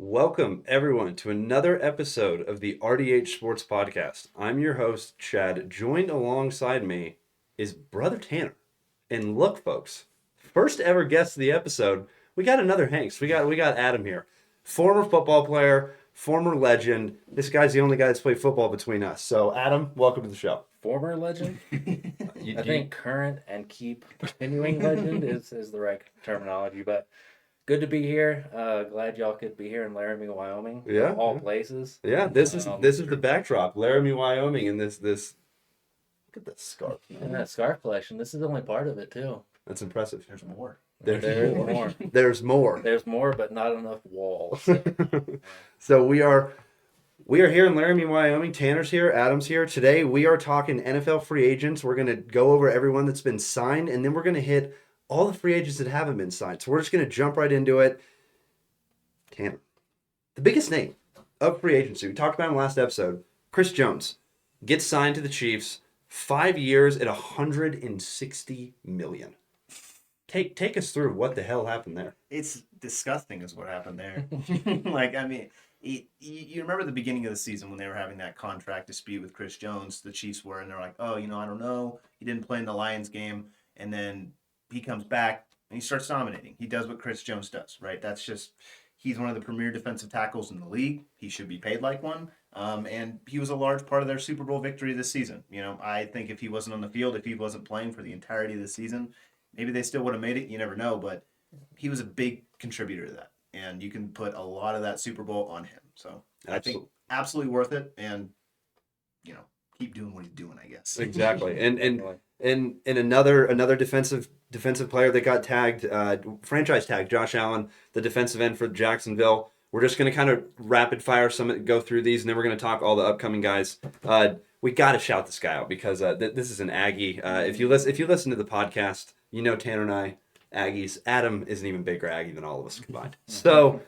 Welcome, everyone, to another episode of the RDH Sports Podcast. I'm your host, Chad. Joined alongside me is Brother Tanner. And look, folks, first ever guest of the episode, we got another Hanks. We got Adam here. Former football player, former legend. This guy's the only guy that's played football between us. So, Adam, welcome to the show. Former legend? I think current and keep continuing legend is the right terminology, but good to be here. Glad y'all could be here in Laramie, Wyoming. Yeah, Of all places. Yeah, this is the backdrop, Laramie, Wyoming, and this look at that scarf. And that scarf collection. This is only part of it too. That's impressive. There's more. There's more. There's more. There's more, but not enough walls. So we are here in Laramie, Wyoming. Tanner's here, Adam's here. Today we are talking NFL free agents. We're going to go over everyone that's been signed, and then we're going to hit all the free agents that haven't been signed. So we're just going to jump right into it. Tanner, the biggest name of free agency, we talked about in the last episode, Chris Jones, gets signed to the Chiefs, 5 years at $160 million. Take us through what the hell happened there. It's disgusting is what happened there. You remember the beginning of the season when they were having that contract dispute with Chris Jones, the Chiefs were, and they're like, I don't know. He didn't play in the Lions game. And then he comes back and he starts dominating. He does what Chris Jones does, right? He's one of the premier defensive tackles in the league. He should be paid like one. And he was a large part of their Super Bowl victory this season. I think if he wasn't on the field, if he wasn't playing for the entirety of the season, maybe they still would have made it. You never know, but he was a big contributor to that. And you can put a lot of that Super Bowl on him. So I think absolutely worth it. And, keep doing what he's doing, I guess. Exactly. And another defensive player that got tagged, franchise tag, Josh Allen, the defensive end for Jacksonville. We're just going to kind of rapid fire go through these, and then we're going to talk all the upcoming guys. We got to shout this guy out because this is an Aggie. If you listen to the podcast, Tanner and I, Aggies. Adam is an even bigger Aggie than all of us combined. So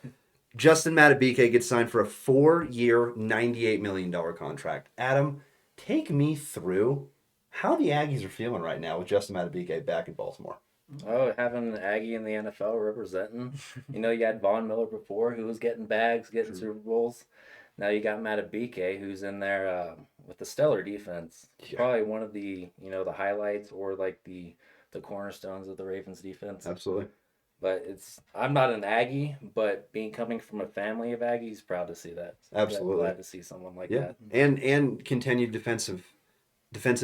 Justin Madubuike gets signed for a 4-year, $98 million contract. Adam, take me through how the Aggies are feeling right now with Justin Madubuike back in Baltimore. Oh, having an Aggie in the NFL representing. You had Von Miller before, who was getting bags, getting Super Bowls. Now you got Madubuike, who's in there with the stellar defense. Yeah. Probably one of the the highlights or like the cornerstones of the Ravens defense. Absolutely. But I'm not an Aggie, but coming from a family of Aggies, proud to see that. Absolutely. Glad to see someone like that. And continued defensive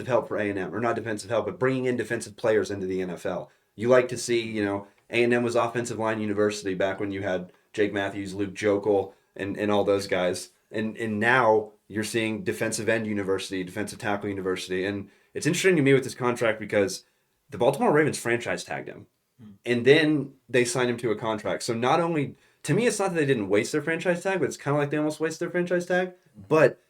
help for A&M, or not defensive help, but bringing in defensive players into the NFL. You like to see, A&M was offensive line university back when you had Jake Matthews, Luke Jokel, and all those guys. And now you're seeing defensive end university, defensive tackle university. And it's interesting to me with this contract because the Baltimore Ravens franchise tagged him. And then they signed him to a contract. So not only, to me, it's not that they didn't waste their franchise tag, but it's kind of like they almost wasted their franchise tag. But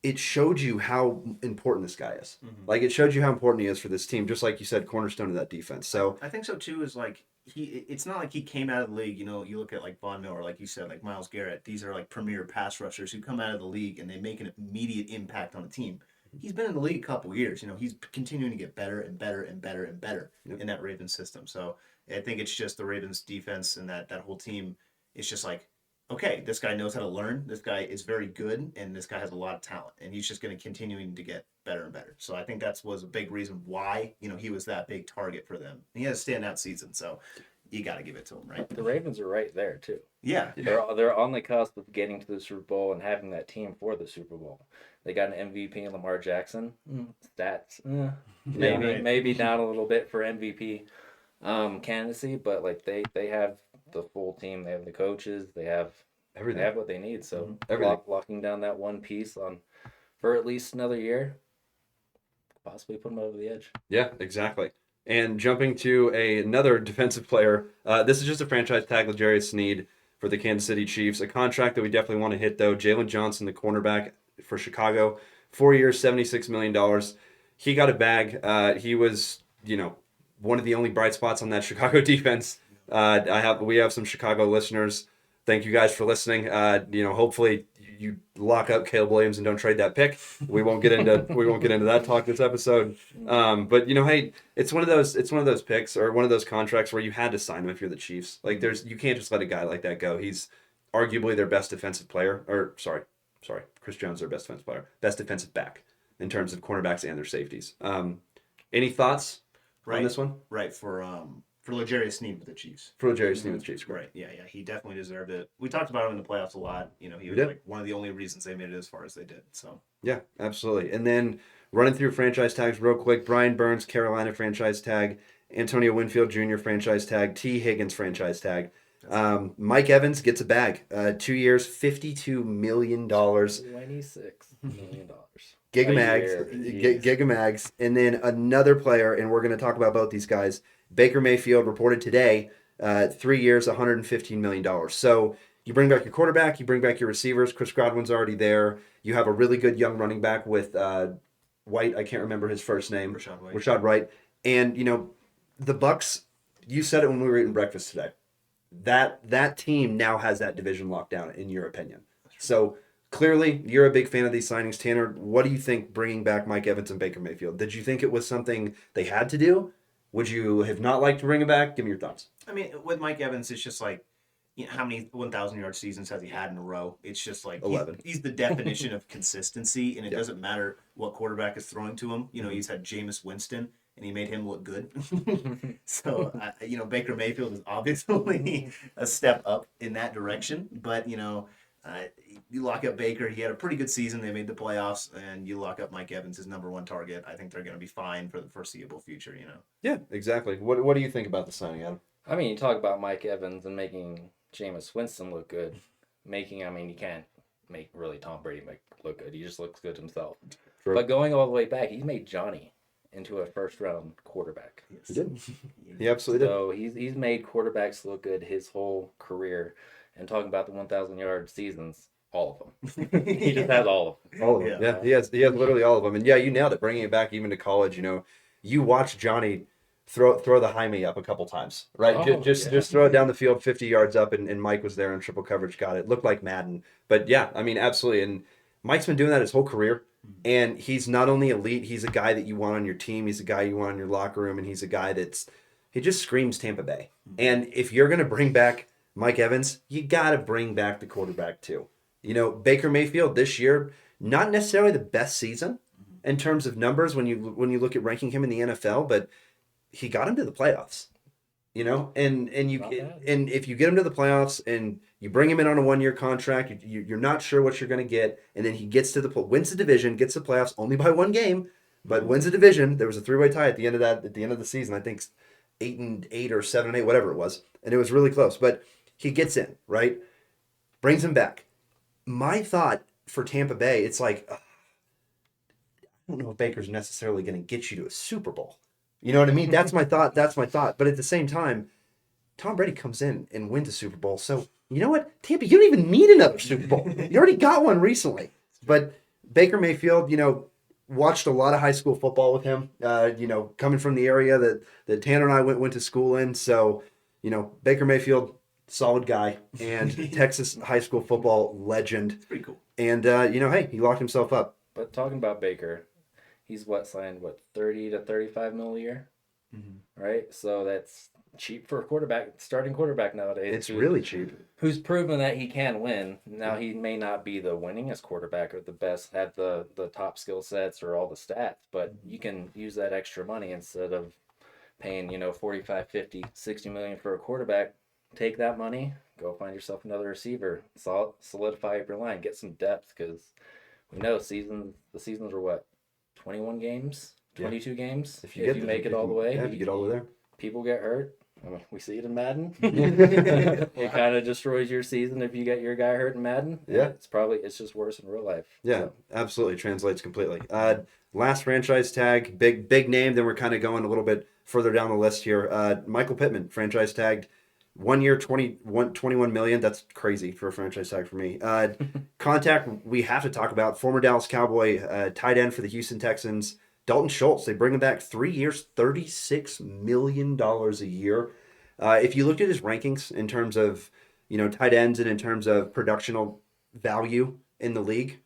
it showed you how important this guy is. Mm-hmm. Like, it showed you how important he is for this team, just like you said, cornerstone of that defense. So I think so, too, is like, it's not like he came out of the league, you look at like Von Miller, like you said, like Myles Garrett. These are like premier pass rushers who come out of the league and they make an immediate impact on a team. He's been in the league a couple years. He's continuing to get better and better and better and better in that Ravens system. So I think it's just the Ravens defense and that whole team. It's just like, okay, this guy knows how to learn. This guy is very good, and this guy has a lot of talent, and he's just going to continuing to get better and better. So I think that was a big reason why he was that big target for them. He has a standout season, so you got to give it to him, right? The Ravens are right there too. Yeah, they're on the cusp of getting to the Super Bowl and having that team for the Super Bowl. They got an MVP in Lamar Jackson. Stats, maybe down a little bit for MVP candidacy, but like they have the full team. They have the coaches. They have everything. They have what they need. So locking down that one piece for at least another year, possibly put them over the edge. Yeah, exactly. And jumping to another defensive player, this is just a franchise tag, L'Jarius Sneed for the Kansas City Chiefs. A contract that we definitely want to hit, though. Jalen Johnson, the cornerback for Chicago, 4 years, $76 million. He got a bag. He was, one of the only bright spots on that Chicago defense. We have some Chicago listeners. Thank you guys for listening. Hopefully you lock up Caleb Williams and don't trade that pick. We won't get into that talk this episode. But hey, it's one of those picks or one of those contracts where you had to sign him if you're the Chiefs. Like you can't just let a guy like that go. He's arguably their best defensive player, or sorry, Chris Jones their best defensive player, best defensive back in terms of cornerbacks and their safeties. Any thoughts on this one? Right, for L'Jarius Sneed with the Chiefs. For Jerry Sneed with the Chiefs, Right, yeah, he definitely deserved it. We talked about him in the playoffs a lot. You know, he was did. like one of the only reasons they made it as far as they did. So Yeah, absolutely. And then running through franchise tags real quick: Brian Burns, Carolina franchise tag; Antonio Winfield Jr. franchise tag; T. Higgins franchise tag. Mike Evans gets a bag. 2 years, $52 million. $26 million. Gigamags. And then another player, and we're going to talk about both these guys. Baker Mayfield reported today, 3 years, $115 million. So you bring back your quarterback, you bring back your receivers. Chris Godwin's already there. You have a really good young running back with White. I can't remember his first name. Rashad White. And, you know, the Bucs, you said it when we were eating breakfast today. That team now has that division locked down, in your opinion. So clearly, you're a big fan of these signings. Tanner, what do you think bringing back Mike Evans and Baker Mayfield? Did you think it was something they had to do? Would you have not liked to bring him back? Give me your thoughts. I mean, with Mike Evans, it's just like, you know, how many 1,000-yard seasons has he had in a row? It's just like 11. He's the definition of consistency, and it doesn't matter what quarterback is throwing to him. You know, he's had Jameis Winston, and he made him look good. So, you know, Baker Mayfield is obviously a step up in that direction. But, you know, you lock up Baker. He had a pretty good season. They made the playoffs, and you lock up Mike Evans, his number one target. I think they're going to be fine for the foreseeable future, you know. Yeah, exactly. What do you think about the signing, Adam? I mean, you talk about Mike Evans and making Jameis Winston look good. You can't make really Tom Brady look good. He just looks good himself. True. But going all the way back, he made Johnny into a first-round quarterback. He did. He absolutely did. So he's made quarterbacks look good his whole career. And talking about the 1,000-yard seasons, all of them. He just has all of them. All of them. Yeah, he has literally all of them. And yeah, you nailed it. Bringing it back even to college, you know, you watch Johnny throw the high up a couple times, right? Just throw it down the field 50 yards up, and Mike was there in triple coverage, got it. Looked like Madden. But yeah, I mean, absolutely. And Mike's been doing that his whole career. And he's not only elite, he's a guy that you want on your team. He's a guy you want in your locker room, and he's a guy he just screams Tampa Bay. And if you're going to bring back Mike Evans, you got to bring back the quarterback too. You know, Baker Mayfield this year, not necessarily the best season in terms of numbers when you look at ranking him in the NFL, but he got him to the playoffs. You know, and if you get him to the playoffs and you bring him in on a 1-year contract, you're not sure what you're going to get, and then he gets to wins the division, gets the playoffs only by 1 game, but wins the division. There was a 3-way tie at the end of the season. I think 8-8 or 7-8, whatever it was, and it was really close. But he gets in, right? Brings him back. My thought for Tampa Bay, it's like, I don't know if Baker's necessarily going to get you to a Super Bowl. You know what I mean? That's my thought. But at the same time, Tom Brady comes in and wins a Super Bowl. So, you know what? Tampa, you don't even need another Super Bowl. You already got one recently. But Baker Mayfield, you know, watched a lot of high school football with him, you know, coming from the area that Tanner and I went to school in. So, you know, Baker Mayfield, solid guy, and Texas high school football legend. It's pretty cool. And, you know, hey, he locked himself up. But talking about Baker, he's signed 30 to 35 mil a year, right? So that's cheap for a starting quarterback nowadays. It's really cheap. Who's proven that he can win. Now he may not be the winningest quarterback or the best, have the top skill sets or all the stats, but you can use that extra money instead of paying, you know, 45, 50, 60 million for a quarterback. Take that money, go find yourself another receiver, solidify up your line, get some depth, because we know the seasons are what? 21 games, 22 games. If you make it all the way, if you get all the way there, people get hurt. I mean, we see it in Madden. It kind of destroys your season if you get your guy hurt in Madden. Yeah, it's just worse in real life. Yeah, so. Absolutely translates completely. Last franchise tag, big name. Then we're kind of going a little bit further down the list here. Michael Pittman, franchise tagged. 1 year, 21 million. That's crazy for a franchise tag for me. Contact we have to talk about. Former Dallas Cowboy, tight end for the Houston Texans, Dalton Schultz. They bring him back 3 years, $36 million a year. If you looked at his rankings in terms of, you know, tight ends and in terms of productional value in the league,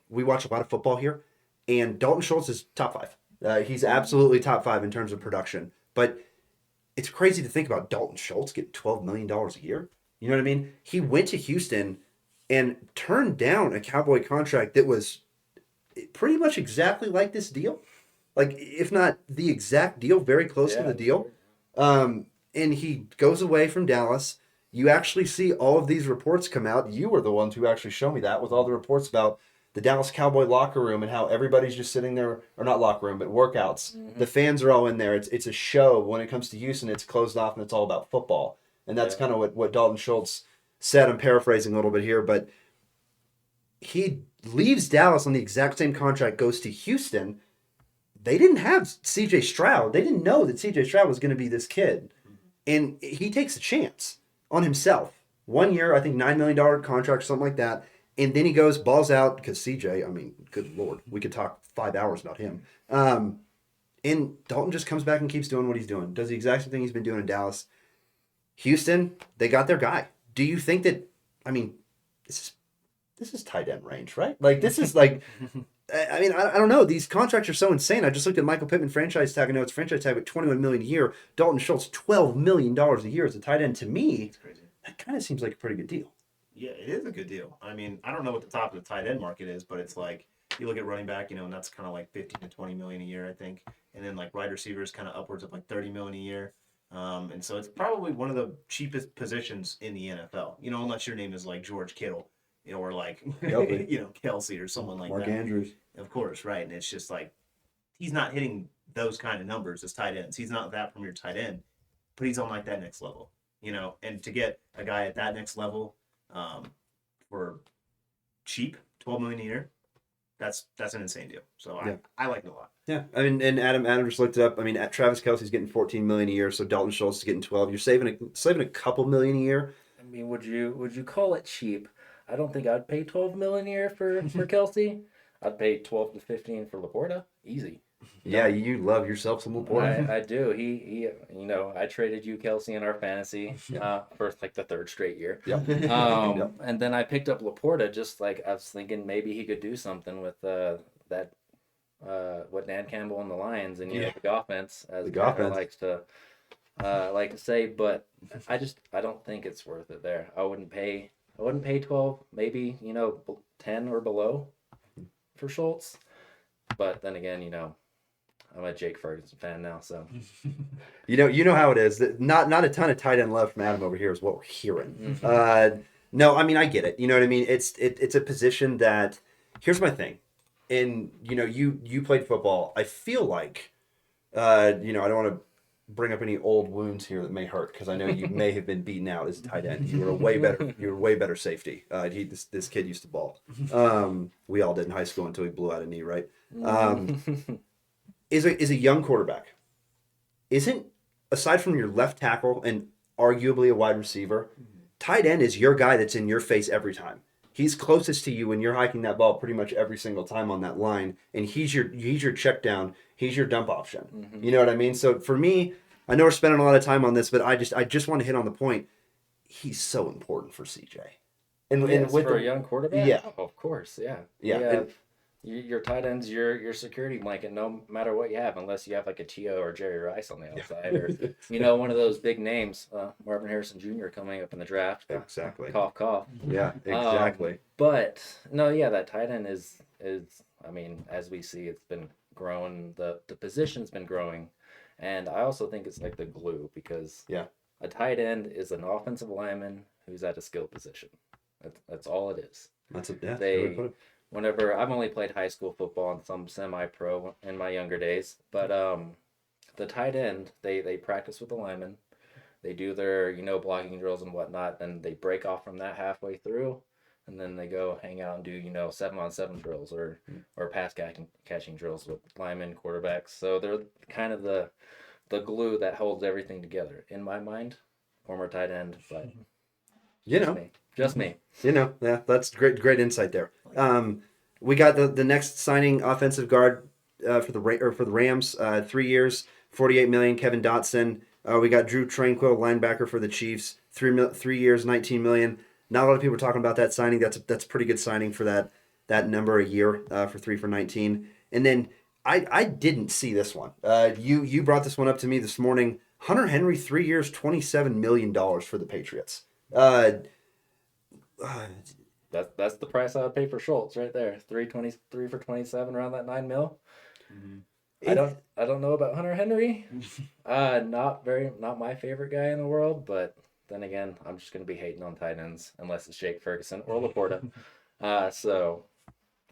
we watch a lot of football here, and Dalton Schultz is top 5. He's absolutely top 5 in terms of production. But it's crazy to think about Dalton Schultz getting $12 million a year. You know what I mean? He went to Houston and turned down a Cowboy contract that was pretty much exactly like this deal. Like, if not the exact deal, very close to the deal. And he goes away from Dallas. You actually see all of these reports come out. You were the ones who actually showed me that with all the reports about the Dallas Cowboy locker room and how everybody's just sitting there, or not locker room, but workouts. Mm-hmm. The fans are all in there. It's a show. When it comes to Houston, it's closed off and it's all about football. And that's kind of what Dalton Schultz said. I'm paraphrasing a little bit here, but he leaves Dallas on the exact same contract, goes to Houston. They didn't have C.J. Stroud. They didn't know that C.J. Stroud was going to be this kid. And he takes a chance on himself. 1 year, I think $9 million contract, something like that. And then he goes, balls out, because CJ, I mean, good Lord, we could talk 5 hours about him. And Dalton just comes back and keeps doing what he's doing. Does the exact same thing he's been doing in Dallas. Houston, they got their guy. Do you think that, I mean, this is tight end range, right? Like, this is like, I mean, I don't know. These contracts are so insane. I just looked at Michael Pittman franchise tag. I know it's franchise tag, but $21 million a year. Dalton Schultz, $12 million a year as a tight end. To me, It's crazy. that kind of seems like a pretty good deal. Yeah, it is a good deal. I mean, I don't know what the top of the tight end market is, but it's like you look at running back, and that's kind of like 15 to 20 million a year, I think. And then like wide receivers kind of upwards of like 30 million a year. And so it's probably one of the cheapest positions in the NFL, unless your name is like George Kittle, or like, Kelsey or someone like Mark that. Andrews. Of course, right. And it's just like, he's not hitting those kind of numbers as tight ends. He's not that from your tight end, but he's on like that next level, and to get a guy at that next level, for cheap, $12 million a year, that's an insane deal. So I like it a lot. Yeah, I mean, and Adam just looked it up. I mean, Travis Kelce's getting $14 million a year, so Dalton Schultz is getting 12. You're saving a couple million a year. I mean, would you call it cheap? I don't think I'd pay $12 million a year for Kelsey. I'd pay 12 to 15 for Laporta. Easy. Yeah, you love yourself some Laporta. I do. He I traded you Kelsey in our fantasy for like the third straight year. Yep. And then I picked up Laporta, just like I was thinking maybe he could do something with that what Dan Campbell and the Lions and the offense, as Tanner likes to say, but I don't think it's worth it there. I wouldn't pay 12, maybe 10 or below for Schultz. But then again, I'm a Jake Ferguson fan now, so you know how it is. Not a ton of tight end love from Adam over here is what we're hearing. Mm-hmm. No, I mean, I get it. You know what I mean? It's a position that, here's my thing. And you played football. I feel like I don't want to bring up any old wounds here that may hurt, because I know you may have been beaten out as a tight end. You were way better safety. This kid used to ball. We all did in high school until he blew out a knee, right? Is a young quarterback, isn't, aside from your left tackle and arguably a wide receiver, tight end is your guy that's in your face every time. He's closest to you when you're hiking that ball pretty much every single time on that line, and he's your check down, he's your dump option. Mm-hmm. You know what I mean? So for me, I know we're spending a lot of time on this, but I just want to hit on the point. He's so important for CJ. And with for a young quarterback, yeah, oh, of course, yeah. Your tight end's your security blanket, no matter what you have, unless you have like a T.O. or Jerry Rice on the outside, or one of those big names, Marvin Harrison Jr. coming up in the draft. Exactly. Cough, cough. Yeah, exactly. But no, yeah, that tight end is I mean, as we see, it's been growing. The position's been growing, and I also think it's like the glue, because a tight end is an offensive lineman who's at a skill position. That's all it is. That's a Whenever I've only played high school football and some semi-pro in my younger days, but the tight end, they practice with the linemen, they do their blocking drills and whatnot, then they break off from that halfway through, and then they go hang out and do 7-on-7 drills or pass catching drills with linemen, quarterbacks. So they're kind of the glue that holds everything together in my mind. Former tight end, but just me. Yeah, that's great insight there. We got the next signing, offensive guard for the Rams, 3 years, $48 million. Kevin Dotson. We got Drew Tranquill, linebacker for the Chiefs, 3 years, $19 million. Not a lot of people are talking about that signing. That's a pretty good signing for that number a year, for 3 for 19. And then I didn't see this one. You brought this one up to me this morning. Hunter Henry, 3 years, $27 million for the Patriots. Uh, That's the price I would pay for Schultz right there. 323 for 27, around that 9 mil. Mhm. I don't know about Hunter Henry. Not my favorite guy in the world, but then again, I'm just gonna be hating on tight ends unless it's Jake Ferguson or Laporta. So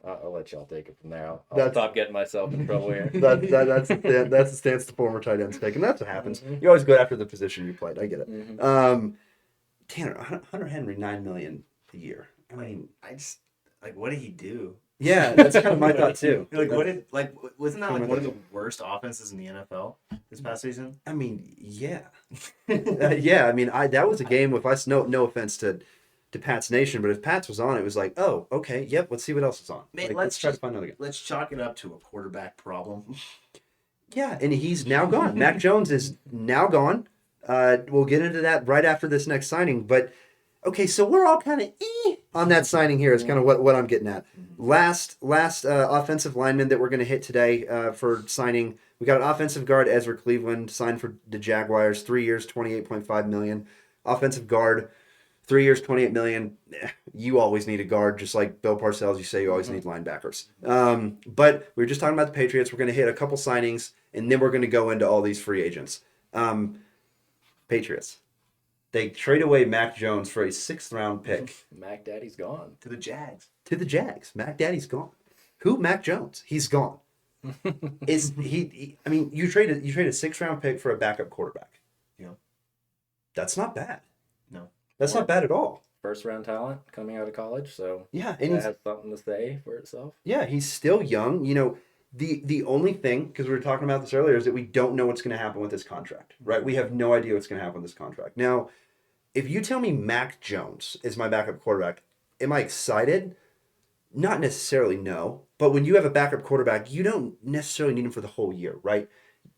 I'll let y'all take it from there. I'll That's- stop getting myself in trouble here. that's the stance the former tight ends take, and that's what happens. You always go after the position you played. I get it. Hunter Henry, $9 million a year. I mean, I just like, what did he do? yeah, that's kind of my thought too. Wasn't that like one of the worst offenses in the NFL this past season? I mean, yeah, yeah. I mean, that was a game with us. No offense to Pat's Nation, but if Pat's was on, it was like, oh, okay, yep. Let's see what else is on. Man, Like, let's try to find another game. Let's chalk it up to a quarterback problem. Yeah, and he's now gone. Mac Jones is now gone. We'll get into that right after this next signing. But okay, so we're all kind of on that signing here. Is kind of what I'm getting at. Last offensive lineman that we're going to hit today for signing. We got an offensive guard, Ezra Cleveland, signed for the Jaguars, 3 years, $28.5 million. Offensive guard, 3 years, $28 million. You always need a guard, just like Bill Parcells. You say you always need linebackers. But we were just talking about the Patriots. We're going to hit a couple signings, and then we're going to go into all these free agents. Patriots. They trade away Mac Jones for a 6th round pick. Mac Daddy's gone. To the Jags. To the Jags. Mac Daddy's gone. Who? Mac Jones. He's gone. Is he I mean, you trade a 6th round pick for a backup quarterback. Yeah. That's not bad. No. That's not bad at all. First round talent coming out of college, so Yeah, and that has something to say for itself. yeah, he's still young. You know, the only thing, because we were talking about this earlier, is that we don't know what's going to happen with this contract, right? We have no idea what's going to happen with this contract. Now, if you tell me Mac Jones is my backup quarterback, am I excited? Not necessarily, no. But when you have a backup quarterback, you don't necessarily need him for the whole year, right?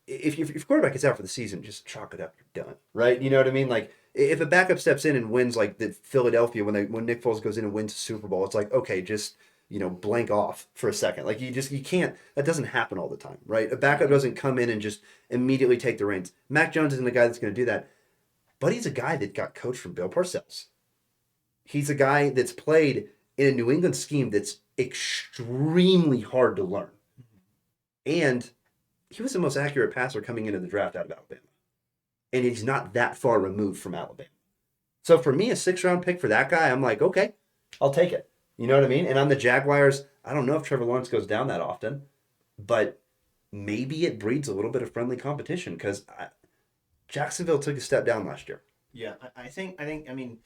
If quarterback is out for the season, just chalk it up. You're done, right? You know what I mean? Like, if a backup steps in and wins, like the Philadelphia when Nick Foles goes in and wins the Super Bowl, it's like, okay, just blank off for a second. Like you can't. That doesn't happen all the time, right? A backup doesn't come in and just immediately take the reins. Mac Jones isn't the guy that's going to do that. But he's a guy that got coached from Bill Parcells. He's a guy that's played in a New England scheme that's extremely hard to learn. And he was the most accurate passer coming into the draft out of Alabama. And he's not that far removed from Alabama. So for me, a 6th round pick for that guy, I'm like, okay, I'll take it. You know what I mean? And on the Jaguars, I don't know if Trevor Lawrence goes down that often, but maybe it breeds a little bit of friendly competition because Jacksonville took a step down last year. Yeah, I mean,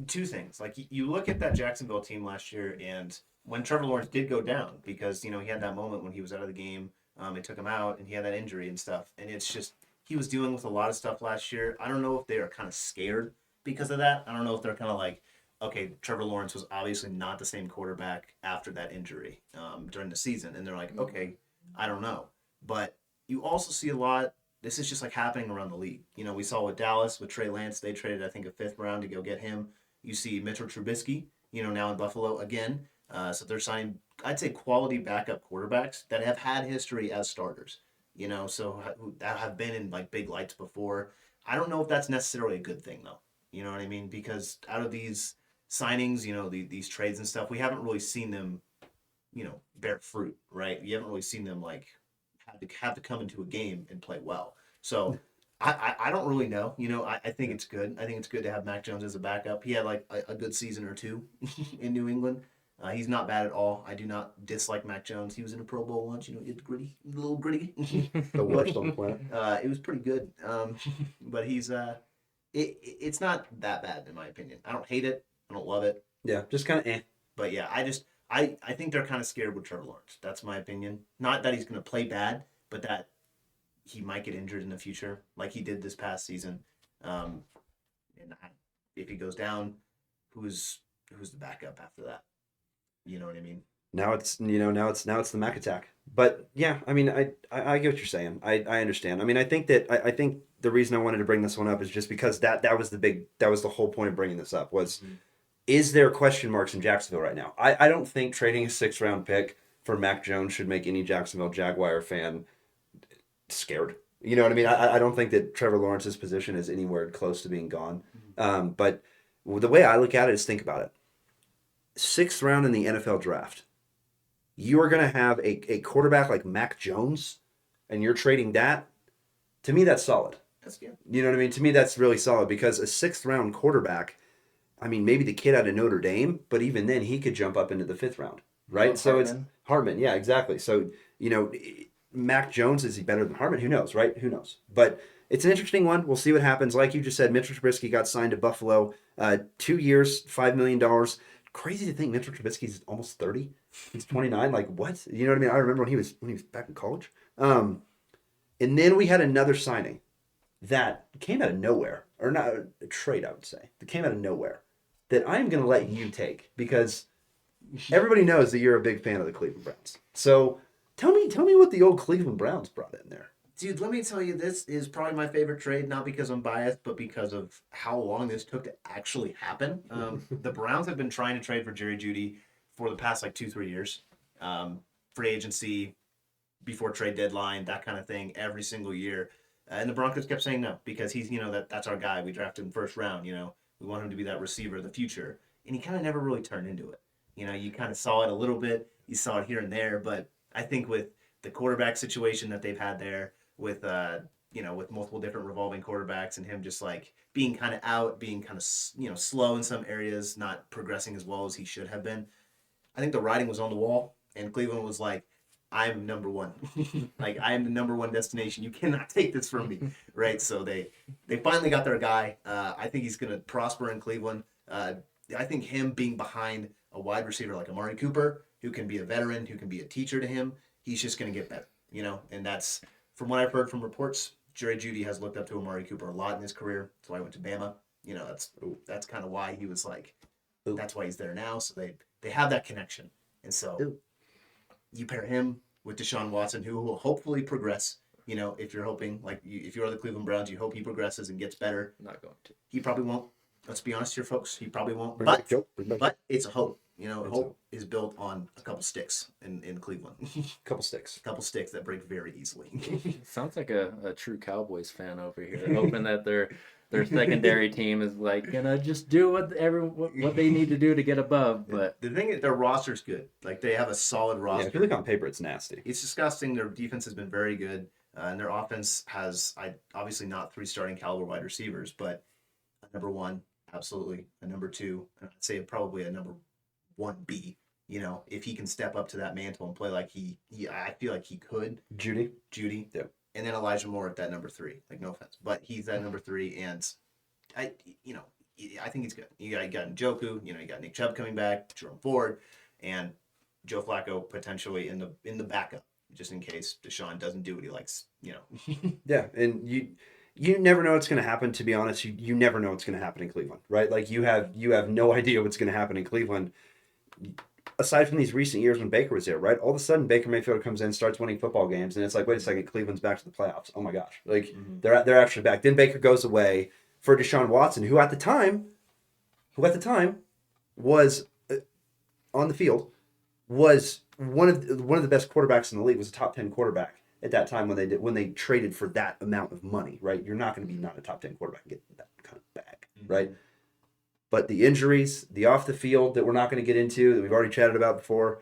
two things. Like, you look at that Jacksonville team last year, and when Trevor Lawrence did go down, because, he had that moment when he was out of the game, they took him out, and he had that injury and stuff. And it's just, he was dealing with a lot of stuff last year. I don't know if they are kind of scared because of that. I don't know if they're kind of like, okay, Trevor Lawrence was obviously not the same quarterback after that injury during the season. And they're like, okay, I don't know. But you also see a lot. This is just like happening around the league. We saw with Dallas, with Trey Lance, they traded, I think, a 5th round to go get him. You see Mitchell Trubisky, now in Buffalo again. So they're signing, I'd say, quality backup quarterbacks that have had history as starters, so that have been in like big lights before. I don't know if that's necessarily a good thing, though. You know what I mean? Because out of these signings, these trades and stuff, we haven't really seen them, bear fruit, right? You haven't really seen them like have to come into a game and play well. So I don't really know. I think it's good. I think it's good to have Mac Jones as a backup. He had like a good season or two in New England. He's not bad at all. I do not dislike Mac Jones. He was in a Pro Bowl once. It's gritty, a little gritty. The worst on the planet. It was pretty good. But he's it's not that bad in my opinion. I don't hate it. I don't love it. Yeah, just kind of But yeah, I think they're kind of scared with Trevor Lawrence. That's my opinion. Not that he's going to play bad, but that he might get injured in the future, like he did this past season. And if he goes down, who's the backup after that? You know what I mean? Now it's the Mac attack. But yeah, I mean, I get what you're saying. I understand. I mean, I think the reason I wanted to bring this one up is just because that was the whole point of bringing this up was. Mm-hmm. Is there question marks in Jacksonville right now? I don't think trading a 6th round pick for Mac Jones should make any Jacksonville Jaguar fan scared. You know what I mean? I don't think that Trevor Lawrence's position is anywhere close to being gone. But Well, the way I look at it is think about it. 6th round in the NFL draft. You are going to have a quarterback like Mac Jones, and you're trading that. To me, that's solid. That's good. You know what I mean? To me, that's really solid because a 6th round quarterback, I mean, maybe the kid out of Notre Dame, but even then he could jump up into the 5th round, right? So Hartman. it's Hartman. Yeah, exactly. So, Mac Jones, is he better than Hartman? Who knows, right? Who knows? But it's an interesting one. We'll see what happens. Like you just said, Mitchell Trubisky got signed to Buffalo, 2 years, $5 million. Crazy to think Mitchell Trubisky's almost 30. He's 29. Like what? You know what I mean? I remember when he was back in college. And then we had another signing that came out of nowhere, or not a trade, I would say, that came out of nowhere, that I'm going to let you take because everybody knows that you're a big fan of the Cleveland Browns. So tell me what the old Cleveland Browns brought in there. Dude, let me tell you, this is probably my favorite trade, not because I'm biased, but because of how long this took to actually happen. The Browns have been trying to trade for Jerry Jeudy for the past 2-3 years. Free agency, before trade deadline, that kind of thing, every single year. And the Broncos kept saying no because he's, that's our guy. We drafted him first round. We want him to be that receiver of the future. And he kind of never really turned into it. You kind of saw it a little bit. You saw it here and there. But I think with the quarterback situation that they've had there, with with multiple different revolving quarterbacks and him just being kind of out, being kind of slow in some areas, not progressing as well as he should have been. I think the writing was on the wall, and Cleveland was like, I'm number one. I am the number one destination. You cannot take this from me, right? So they finally got their guy. I think he's going to prosper in Cleveland. I think him being behind a wide receiver like Amari Cooper, who can be a veteran, who can be a teacher to him, he's just going to get better, And that's, from what I've heard from reports, Jerry Jeudy has looked up to Amari Cooper a lot in his career. That's why he went to Bama. That's kind of why he was that's why he's there now. So they have that connection. And so you pair him with Deshaun Watson, who will hopefully progress. If you're hoping, if you are the Cleveland Browns, you hope he progresses and gets better. Not going to. He probably won't. Let's be honest here, folks. He probably won't. Bring But back Joe. Bring back but it's a hope. It's Hope is built on a couple sticks in Cleveland. couple sticks. A couple sticks that break very easily. Sounds like a true Cowboys fan over here, hoping that their secondary team is gonna just do what they need to do to get above. But the thing is, their roster's good. They have a solid Yeah, roster. if you look on paper, it's nasty. It's disgusting. Their defense has been very good, and their offense has obviously not 3 starting caliber wide receivers, but a number 1, absolutely, a number 2, and I'd say probably a number 1B. If he can step up to that mantle and play like I feel like he could. Judy. Yeah. And then Elijah Moore at that number 3. No offense, but he's that number 3, and I think he's good. You got Njoku, you got Nick Chubb coming back, Jerome Ford, and Joe Flacco potentially in the backup, just in case Deshaun doesn't do what he likes. Yeah, and you never know what's going to happen. To be honest, you never know what's going to happen in Cleveland, right? You have no idea what's going to happen in Cleveland. Aside from these recent years when Baker was there, right? All of a sudden, Baker Mayfield comes in, starts winning football games, and it's wait a second, Cleveland's back to the playoffs. Oh my gosh, they're actually back. Then Baker goes away for Deshaun Watson, who at the time was on the field, was one of the best quarterbacks in the league, was a top 10 quarterback at that time when they traded for that amount of money, right? You're not going to be not a top 10 quarterback and get that kind of bag, right? But the injuries, the off the field that we're not going to get into, that we've already chatted about before,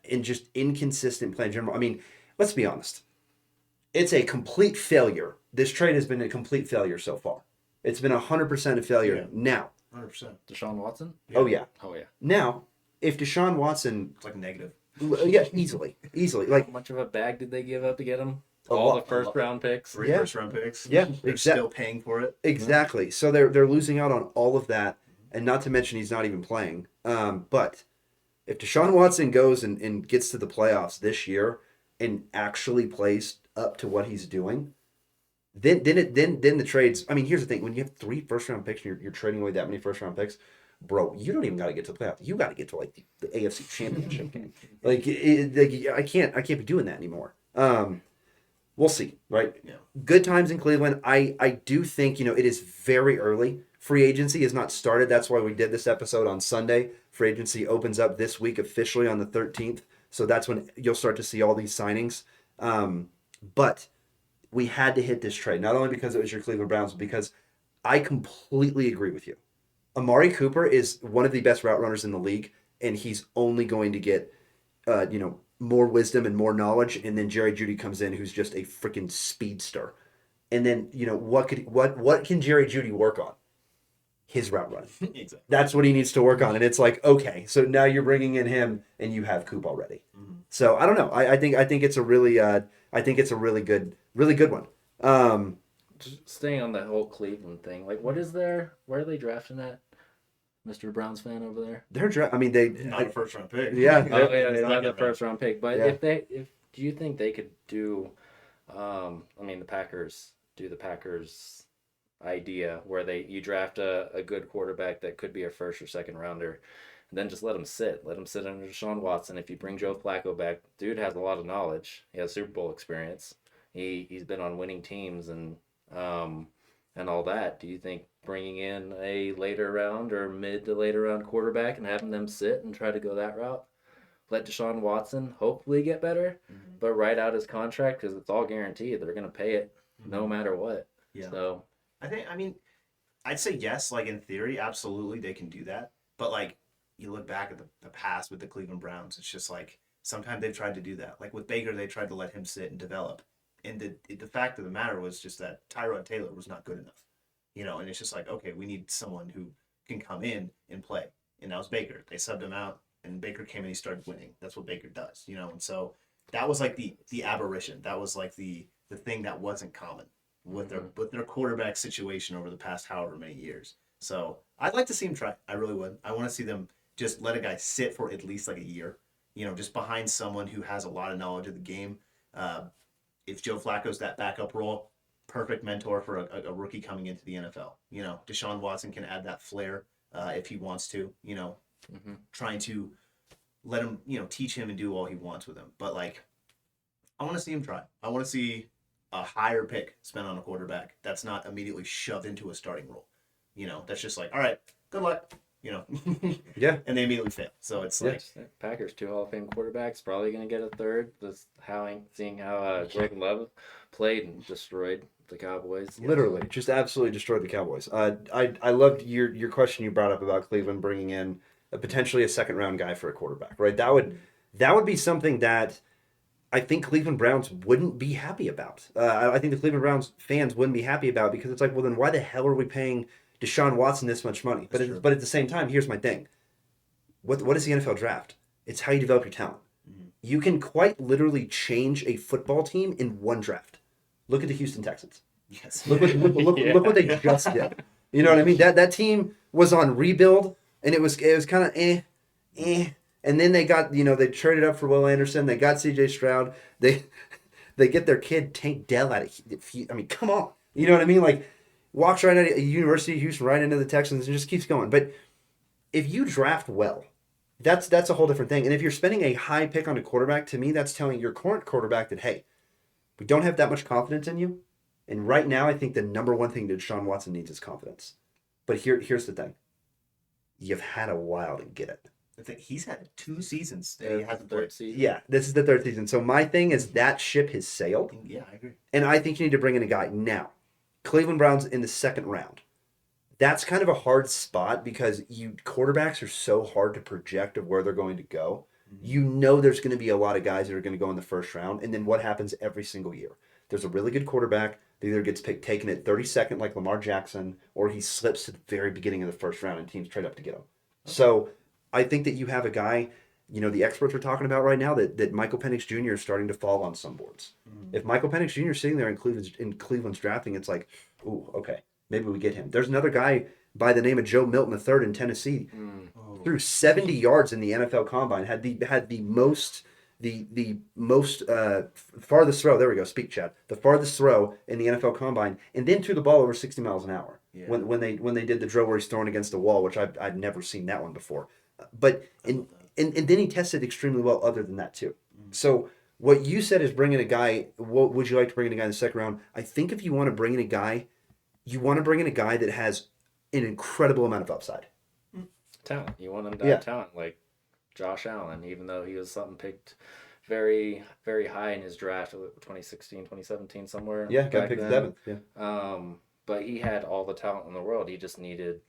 and just inconsistent play in general. I mean, let's be honest. It's a complete failure. This trade has been a complete failure so far. It's been 100% a failure. Yeah. Now. 100%. Deshaun Watson? Yeah. Oh, yeah. Oh, yeah. Now, if Deshaun Watson... It's negative. Yeah, easily. How much of a bag did they give up to get him? A All lot, the first round picks? 3 Yeah. first-round picks. Yeah, They're still paying for it. Exactly. So they're losing out on all of that, and not to mention he's not even playing. But if Deshaun Watson goes and gets to the playoffs this year and actually plays up to what he's doing, then the trades. I mean, here's the thing: when you have 3 first-round picks and you're trading away that many first-round picks, bro, you don't even got to get to the playoffs. You got to get to the AFC Championship game. I can't be doing that anymore. We'll see, right? Yeah. Good times in Cleveland. I do think it is very early. Free agency has not started. That's why we did this episode on Sunday. Free agency opens up this week officially on the 13th. So that's when you'll start to see all these signings. But we had to hit this trade, not only because it was your Cleveland Browns, but because I completely agree with you. Amari Cooper is one of the best route runners in the league, and he's only going to get, more wisdom and more knowledge. And then Jerry Judy comes in, who's just a freaking speedster. And then what can Jerry Judy work on? His route running. Exactly. That's what he needs to work on. And it's like, okay, so now you're bringing in him, and you have Coop already. Mm-hmm. So I don't know. I think it's a really really good one. Just staying on the whole Cleveland thing, like, where are they drafting at? Mr. Browns fan over there. I mean, they Not a first round pick. Yeah. Oh yeah, It's they don't not have the good, first round pick. But Yeah. if do you think they could do? I mean, the Packers do the Packers idea where you draft a good quarterback that could be a first or second rounder, and then just let him sit under Deshaun Watson. If you bring Joe Flacco back, dude has a lot of knowledge. He has Super Bowl experience. He's been on winning teams and all that. Do you think bringing in a later round or mid to later round quarterback and having them sit and try to go that route, let Deshaun Watson hopefully get better, but write out his contract because it's all guaranteed. They're going to pay it no matter what. Yeah. So I'd say yes, like in theory, absolutely they can do that. But like you look back at the past with the Cleveland Browns, it's just like sometimes they've tried to do that. Like with Baker, they tried to let him sit and develop. And the fact of the matter was just that Tyrod Taylor was not good enough. And it's just like, okay, we need someone who can come in and play. And that was Baker. They subbed him out and Baker came in, he started winning. That's what Baker does, and so that was like the aberration. That was like the thing that wasn't common with their quarterback situation over the past however many years. So I'd like to see him try. I really would. I want to see them just let a guy sit for at least like a year, just behind someone who has a lot of knowledge of the game. If Joe Flacco's that backup role, perfect mentor for a rookie coming into the NFL. Deshaun Watson can add that flair if he wants to, trying to let him, teach him and do all he wants with him. But like, I want to see him try. I want to see a higher pick spent on a quarterback that's not immediately shoved into a starting role. That's just like, all right, good luck. Yeah. And they immediately fail. So it's like Packers, 2 Hall of Fame quarterbacks, probably going to get a third. Just seeing how Jordan Love played and destroyed the Cowboys. Literally, just absolutely destroyed the Cowboys. I loved your question you brought up about Cleveland bringing in potentially a second round guy for a quarterback. Right, that would be something that I think Cleveland Browns wouldn't be happy about. I think the Cleveland Browns fans wouldn't be happy about, because it's like, well, then why the hell are we paying Deshaun Watson this much money? But at the same time, here's my thing. What is the NFL draft? It's how you develop your talent. Mm-hmm. You can quite literally change a football team in one draft. Look at the Houston Texans. Yes. Look what they just did. You know what I mean? That team was on rebuild, and it was kind of eh. And then they got, they traded up for Will Anderson. They got C.J. Stroud. They get their kid Tank Dell out of. I mean, come on. You know what I mean? Like, walks right out of University of Houston right into the Texans and just keeps going. But if you draft well, that's a whole different thing. And if you're spending a high pick on a quarterback, to me, that's telling your current quarterback that, hey, we don't have that much confidence in you. And right now, I think the number one thing that Deshaun Watson needs is confidence. But here's the thing. You've had a while to get it. I think he's had 2 seasons that he hasn't played. Yeah, this is the 3rd season. So my thing is that ship has sailed. Yeah, I agree. And I think you need to bring in a guy now. Cleveland Browns in the 2nd round. That's kind of a hard spot because quarterbacks are so hard to project of where they're going to go. Mm-hmm. There's going to be a lot of guys that are going to go in the 1st round. And then what happens every single year? There's a really good quarterback that either gets taken at 32nd like Lamar Jackson, or he slips at the very beginning of the 1st round and teams trade up to get him. Okay. So I think that you have a guy, the experts are talking about right now that Michael Penix Jr. is starting to fall on some boards. Mm-hmm. If Michael Penix Jr. is sitting there in Cleveland's drafting, it's like, ooh, okay, maybe we get him. There's another guy by the name of Joe Milton III in Tennessee, threw 70 yards in the NFL Combine, had the most farthest throw. There we go. Speak, Chad. The farthest throw in the NFL Combine, and then threw the ball over 60 miles an hour. Yeah. When they did the drill where he's thrown against the wall, which I'd never seen that one before. But and then he tested extremely well other than that too. Mm-hmm. So what you said is bringing a guy. What would you like to bring in a guy in the 2nd round? I think if you want to bring in a guy, you want to bring in a guy that has an incredible amount of upside. Talent. You want him to have talent, like Josh Allen, even though he was something picked very, very high in his draft, 2016, 2017, somewhere. Yeah, got picked 7th. Yeah. But he had all the talent in the world. He just needed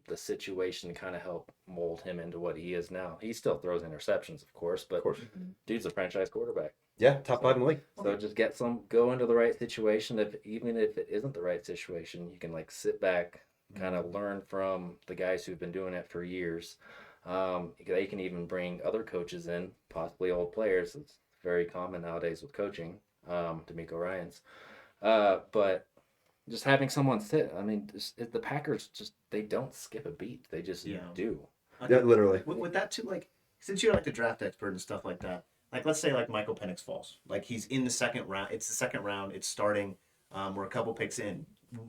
the situation kind of helped mold him into what he is now. He still throws interceptions, of course, but dude's a franchise quarterback. Yeah, top 5 in the league. So just go into the right situation. Even if it isn't the right situation, you can like sit back, kind of learn from the guys who've been doing it for years. They can even bring other coaches in, possibly old players. It's very common nowadays with coaching. D'Amico Ryans, but just having someone sit. I mean, the Packers they don't skip a beat. They just do. Yeah, literally. With that too, like since you're like the draft expert and stuff like that, like let's say like Michael Penix falls, like he's in the second round. It's the second round. It's starting. We're a couple picks in.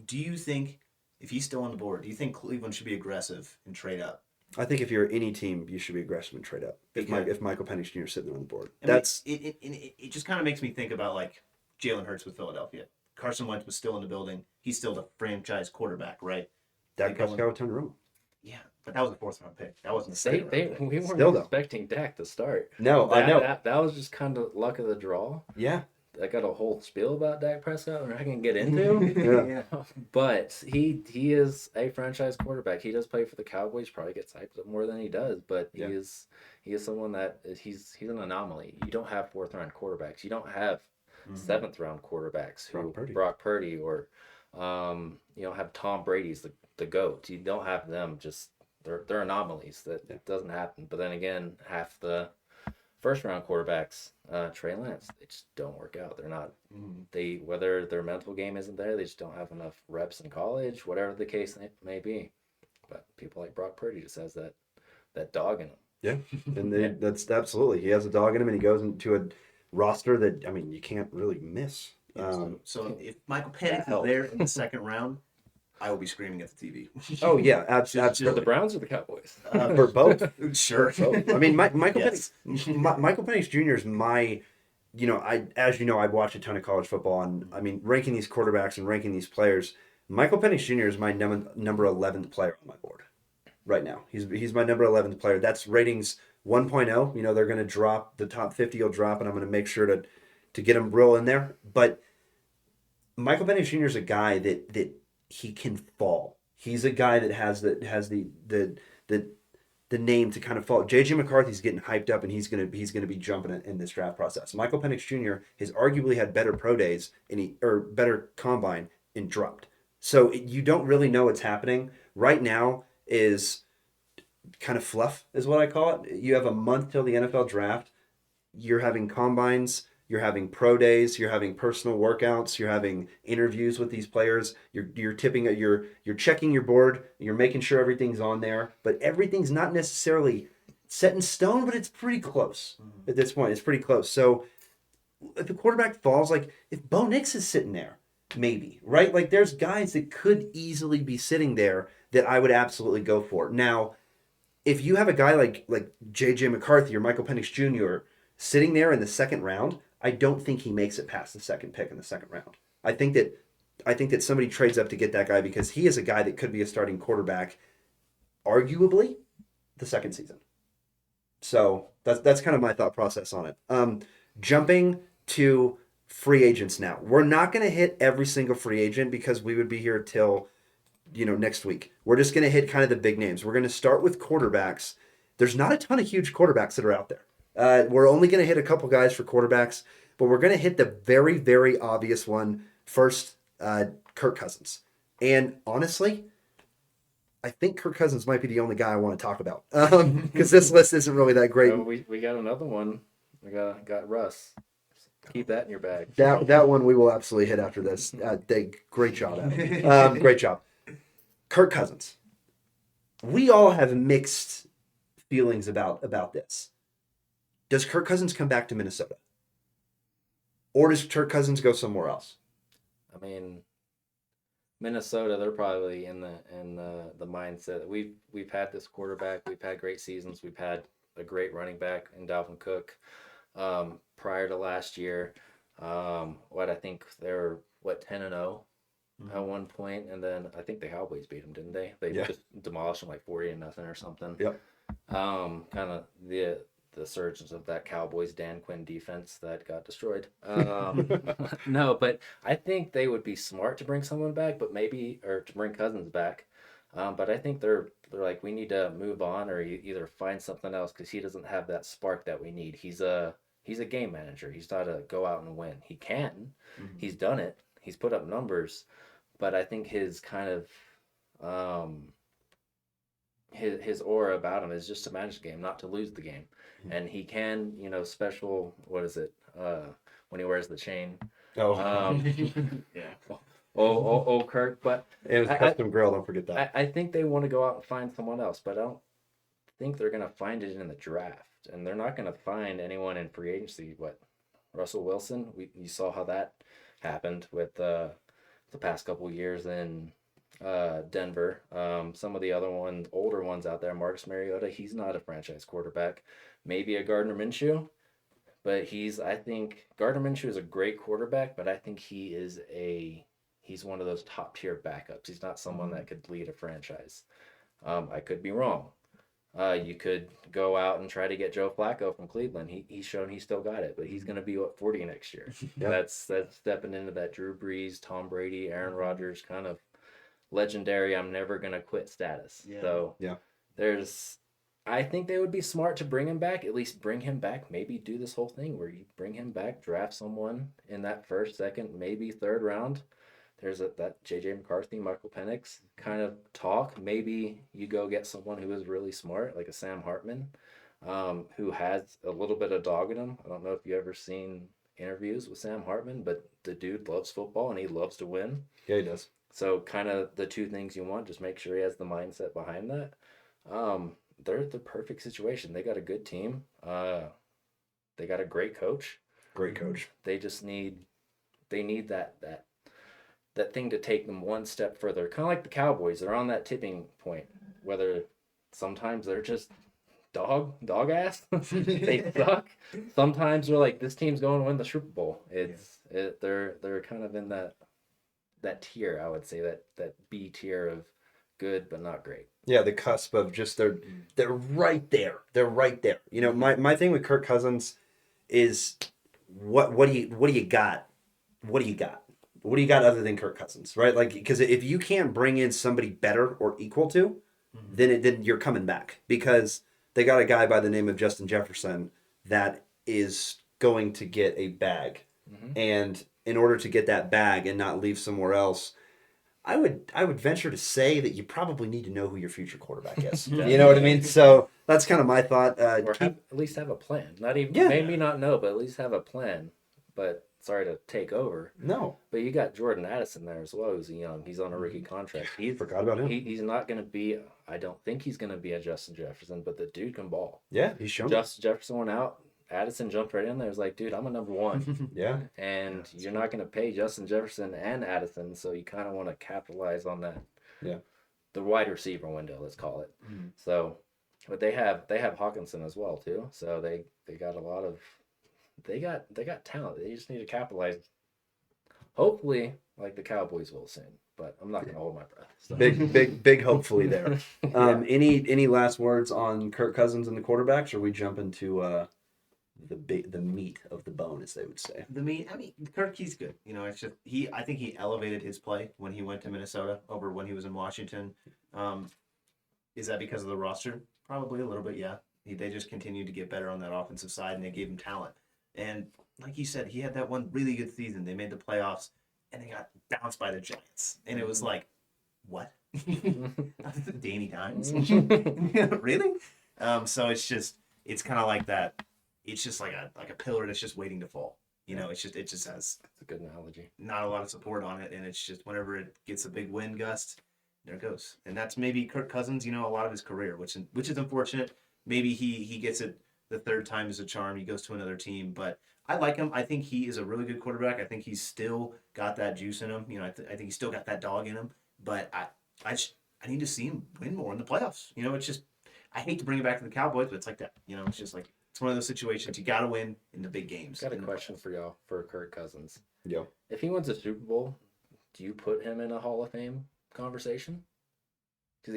Do you think if he's still on the board, do you think Cleveland should be aggressive and trade up? I think if you're any team, you should be aggressive and trade up. If Michael Penix Jr. is sitting on the board, it just kind of makes me think about like Jalen Hurts with Philadelphia. Carson Wentz was still in the building. He's still the franchise quarterback, right? Dak Prescott with Tony Romo. Yeah, but that was a 4th round pick. That wasn't a second round pick. We weren't expecting Dak to start. No, I know. That was just kind of luck of the draw. Yeah. I got a whole spiel about Dak Prescott we're not going to get into. But he is a franchise quarterback. He does play for the Cowboys. Probably gets hyped up more than he does. But he is someone that he's an anomaly. You don't have 4th round quarterbacks. You don't have 7th round quarterbacks Brock Purdy or you don't have Tom Brady's the GOAT. You don't have them. Just they're anomalies. That doesn't happen. But then again, half the 1st round quarterbacks, Trey Lance, they just don't work out. They're not. Whether their mental game isn't there, they just don't have enough reps in college. Whatever the case may be. But people like Brock Purdy just has that dog in him. Yeah, and that's absolutely. He has a dog in him, and he goes into a roster that you can't really miss. So if Michael Penix is there in the second round, I will be screaming at the TV. Oh yeah, absolutely. For the Browns or the Cowboys? For both, sure. I mean, Michael Penix Jr. is my. I've watched a ton of college football, and I mean, ranking these quarterbacks and ranking these players, Michael Penix Jr. is my number 11th player on my board right now. He's my number 11th player. That's ratings 1.0. They're going to drop, the top 50 will drop, and I'm going to make sure to get him real in there. But Michael Penix Jr. is a guy that he can fall. He's a guy that has the name to kind of fall. JJ McCarthy's getting hyped up, and he's gonna be jumping in this draft process. Michael Penix Jr. has arguably had better pro days or better combine and dropped. So you don't really know what's happening right now. Is kind of fluff is what I call it. You have a month till the NFL draft. You're having combines. You're having pro days. You're having personal workouts. You're having interviews with these players. You're tipping. You're checking your board. You're making sure everything's on there. But everything's not necessarily set in stone. But it's pretty close at this point. It's pretty close. So if the quarterback falls, like if Bo Nix is sitting there, maybe right. Like there's guys that could easily be sitting there that I would absolutely go for. Now, if you have a guy like JJ McCarthy or Michael Penix Jr. sitting there in the second round, I don't think he makes it past the second pick in the second round. I think that somebody trades up to get that guy because he is a guy that could be a starting quarterback, arguably, the second season. So that's kind of my thought process on it. Jumping to free agents now. We're not going to hit every single free agent because we would be here till next week. We're just going to hit kind of the big names. We're going to start with quarterbacks. There's not a ton of huge quarterbacks that are out there. We're only going to hit a couple guys for quarterbacks, but we're going to hit the very, very obvious one first, Kirk Cousins. And honestly, I think Kirk Cousins might be the only guy I want to talk about because this list isn't really that great. We got another one. We got Russ. Keep that in your bag. That one we will absolutely hit after this. Great job, Adam. Great job. Kirk Cousins. We all have mixed feelings about this. Does Kirk Cousins come back to Minnesota? Or does Kirk Cousins go somewhere else? I mean, Minnesota, they're probably in the mindset that we've had this quarterback, we've had great seasons, we've had a great running back in Dalvin Cook. Prior to last year, I think they were 10-0 at one point, and then I think the Cowboys beat them, didn't they? They just demolished them like 40-0 or something. Yep. Kind of the surgeons of that Cowboys Dan Quinn defense that got destroyed. No, but I think they would be smart to bring someone back, or to bring Cousins back. But I think they're like, we need to move on or either find something else because he doesn't have that spark that we need. He's a game manager. He's not a go out and win. He can. He's done it. He's put up numbers, but I think his kind of um, his aura about him is just to manage the game, not to lose the game. And he can, special, what is it? When he wears the chain. Oh, Yeah. Oh, Kirk. But it was I, custom grill. Don't forget that. I think they want to go out and find someone else, but I don't think they're going to find it in the draft. And they're not going to find anyone in free agency. What? Russell Wilson? You saw how that happened with the past couple years in Denver. Some of the other older ones out there, Marcus Mariota, he's not a franchise quarterback. Maybe a Gardner Minshew, but I think Gardner Minshew is a great quarterback, but I think he's one of those top tier backups. He's not someone that could lead a franchise. I could be wrong. You could go out and try to get Joe Flacco from Cleveland. He's shown he still got it, but he's going to be 40 next year. Yep. That's stepping into that Drew Brees, Tom Brady, Aaron Rodgers kind of legendary. I'm never going to quit status. Yeah. So Yeah. I think they would be smart to bring him back. At least bring him back. Maybe do this whole thing where you bring him back, draft someone in that first, second, maybe third round. There's that J.J. McCarthy, Michael Penix kind of talk. Maybe you go get someone who is really smart, like a Sam Hartman, who has a little bit of dog in him. I don't know if you ever seen interviews with Sam Hartman, but the dude loves football and he loves to win. Yeah, he does. So kind of the two things you want, just make sure he has the mindset behind that. They're the perfect situation. They got a good team. They got a great coach. Great coach. They just need that thing to take them one step further. Kind of like the Cowboys. They're on that tipping point. Whether sometimes they're just dog ass. They suck. Sometimes they're like, this team's going to win the Super Bowl. They're kind of in that tier, I would say, that B tier of good but not great. Yeah, the cusp of just they're right there. They're right there. My thing with Kirk Cousins is what do you got? What do you got? What do you got other than Kirk Cousins, right? Like, because if you can't bring in somebody better or equal to, then you're coming back, because they got a guy by the name of Justin Jefferson that is going to get a bag, and in order to get that bag and not leave somewhere else, I would venture to say that you probably need to know who your future quarterback is. You know what I mean? So that's kind of my thought. Or at least have a plan. Not even maybe not know, but at least have a plan. But sorry to take over. No. But you got Jordan Addison there as well, who's young. He's on a rookie contract. Forgot about him. He's not going to be, I don't think he's going to be a Justin Jefferson, but the dude can ball. Yeah, he's shown. Justin Jefferson went out. Addison jumped right in there. It was like, dude, I'm a number one. Yeah. And you're not going to pay Justin Jefferson and Addison, so you kind of want to capitalize on that. Yeah. The wide receiver window, let's call it. So, but they have Hawkinson as well too. So they got a lot of they got talent. They just need to capitalize. Hopefully, like the Cowboys will soon. But I'm not going to hold my breath. So. Big hopefully there. Any last words on Kirk Cousins and the quarterbacks, or we jump into the meat of the bone, as they would say? The meat. I mean, Kirk, he's good. It's just I think he elevated his play when he went to Minnesota over when he was in Washington. Is that because of the roster? Probably a little bit, yeah. They just continued to get better on that offensive side, and they gave him talent. And like you said, he had that one really good season. They made the playoffs, and they got bounced by the Giants. And it was like, what? That's the Danny Dimes? Really? So it's kind of like that. It's just like a pillar that's just waiting to fall. It just has That's a good analogy. not a lot of support on it, and it's just whenever it gets a big wind gust, there it goes. And that's maybe Kirk Cousins, a lot of his career, which is unfortunate. Maybe he gets it the third time is a charm. He goes to another team, but I like him. I think he is a really good quarterback. I think he's still got that juice in him. I think he's still got that dog in him. But I need to see him win more in the playoffs. It's just, I hate to bring it back to the Cowboys, but it's like that. It's just like, it's one of those situations you got to win in the big games. Got a question for y'all for Kirk Cousins. Yeah. If he wins a Super Bowl, do you put him in a Hall of Fame conversation? Because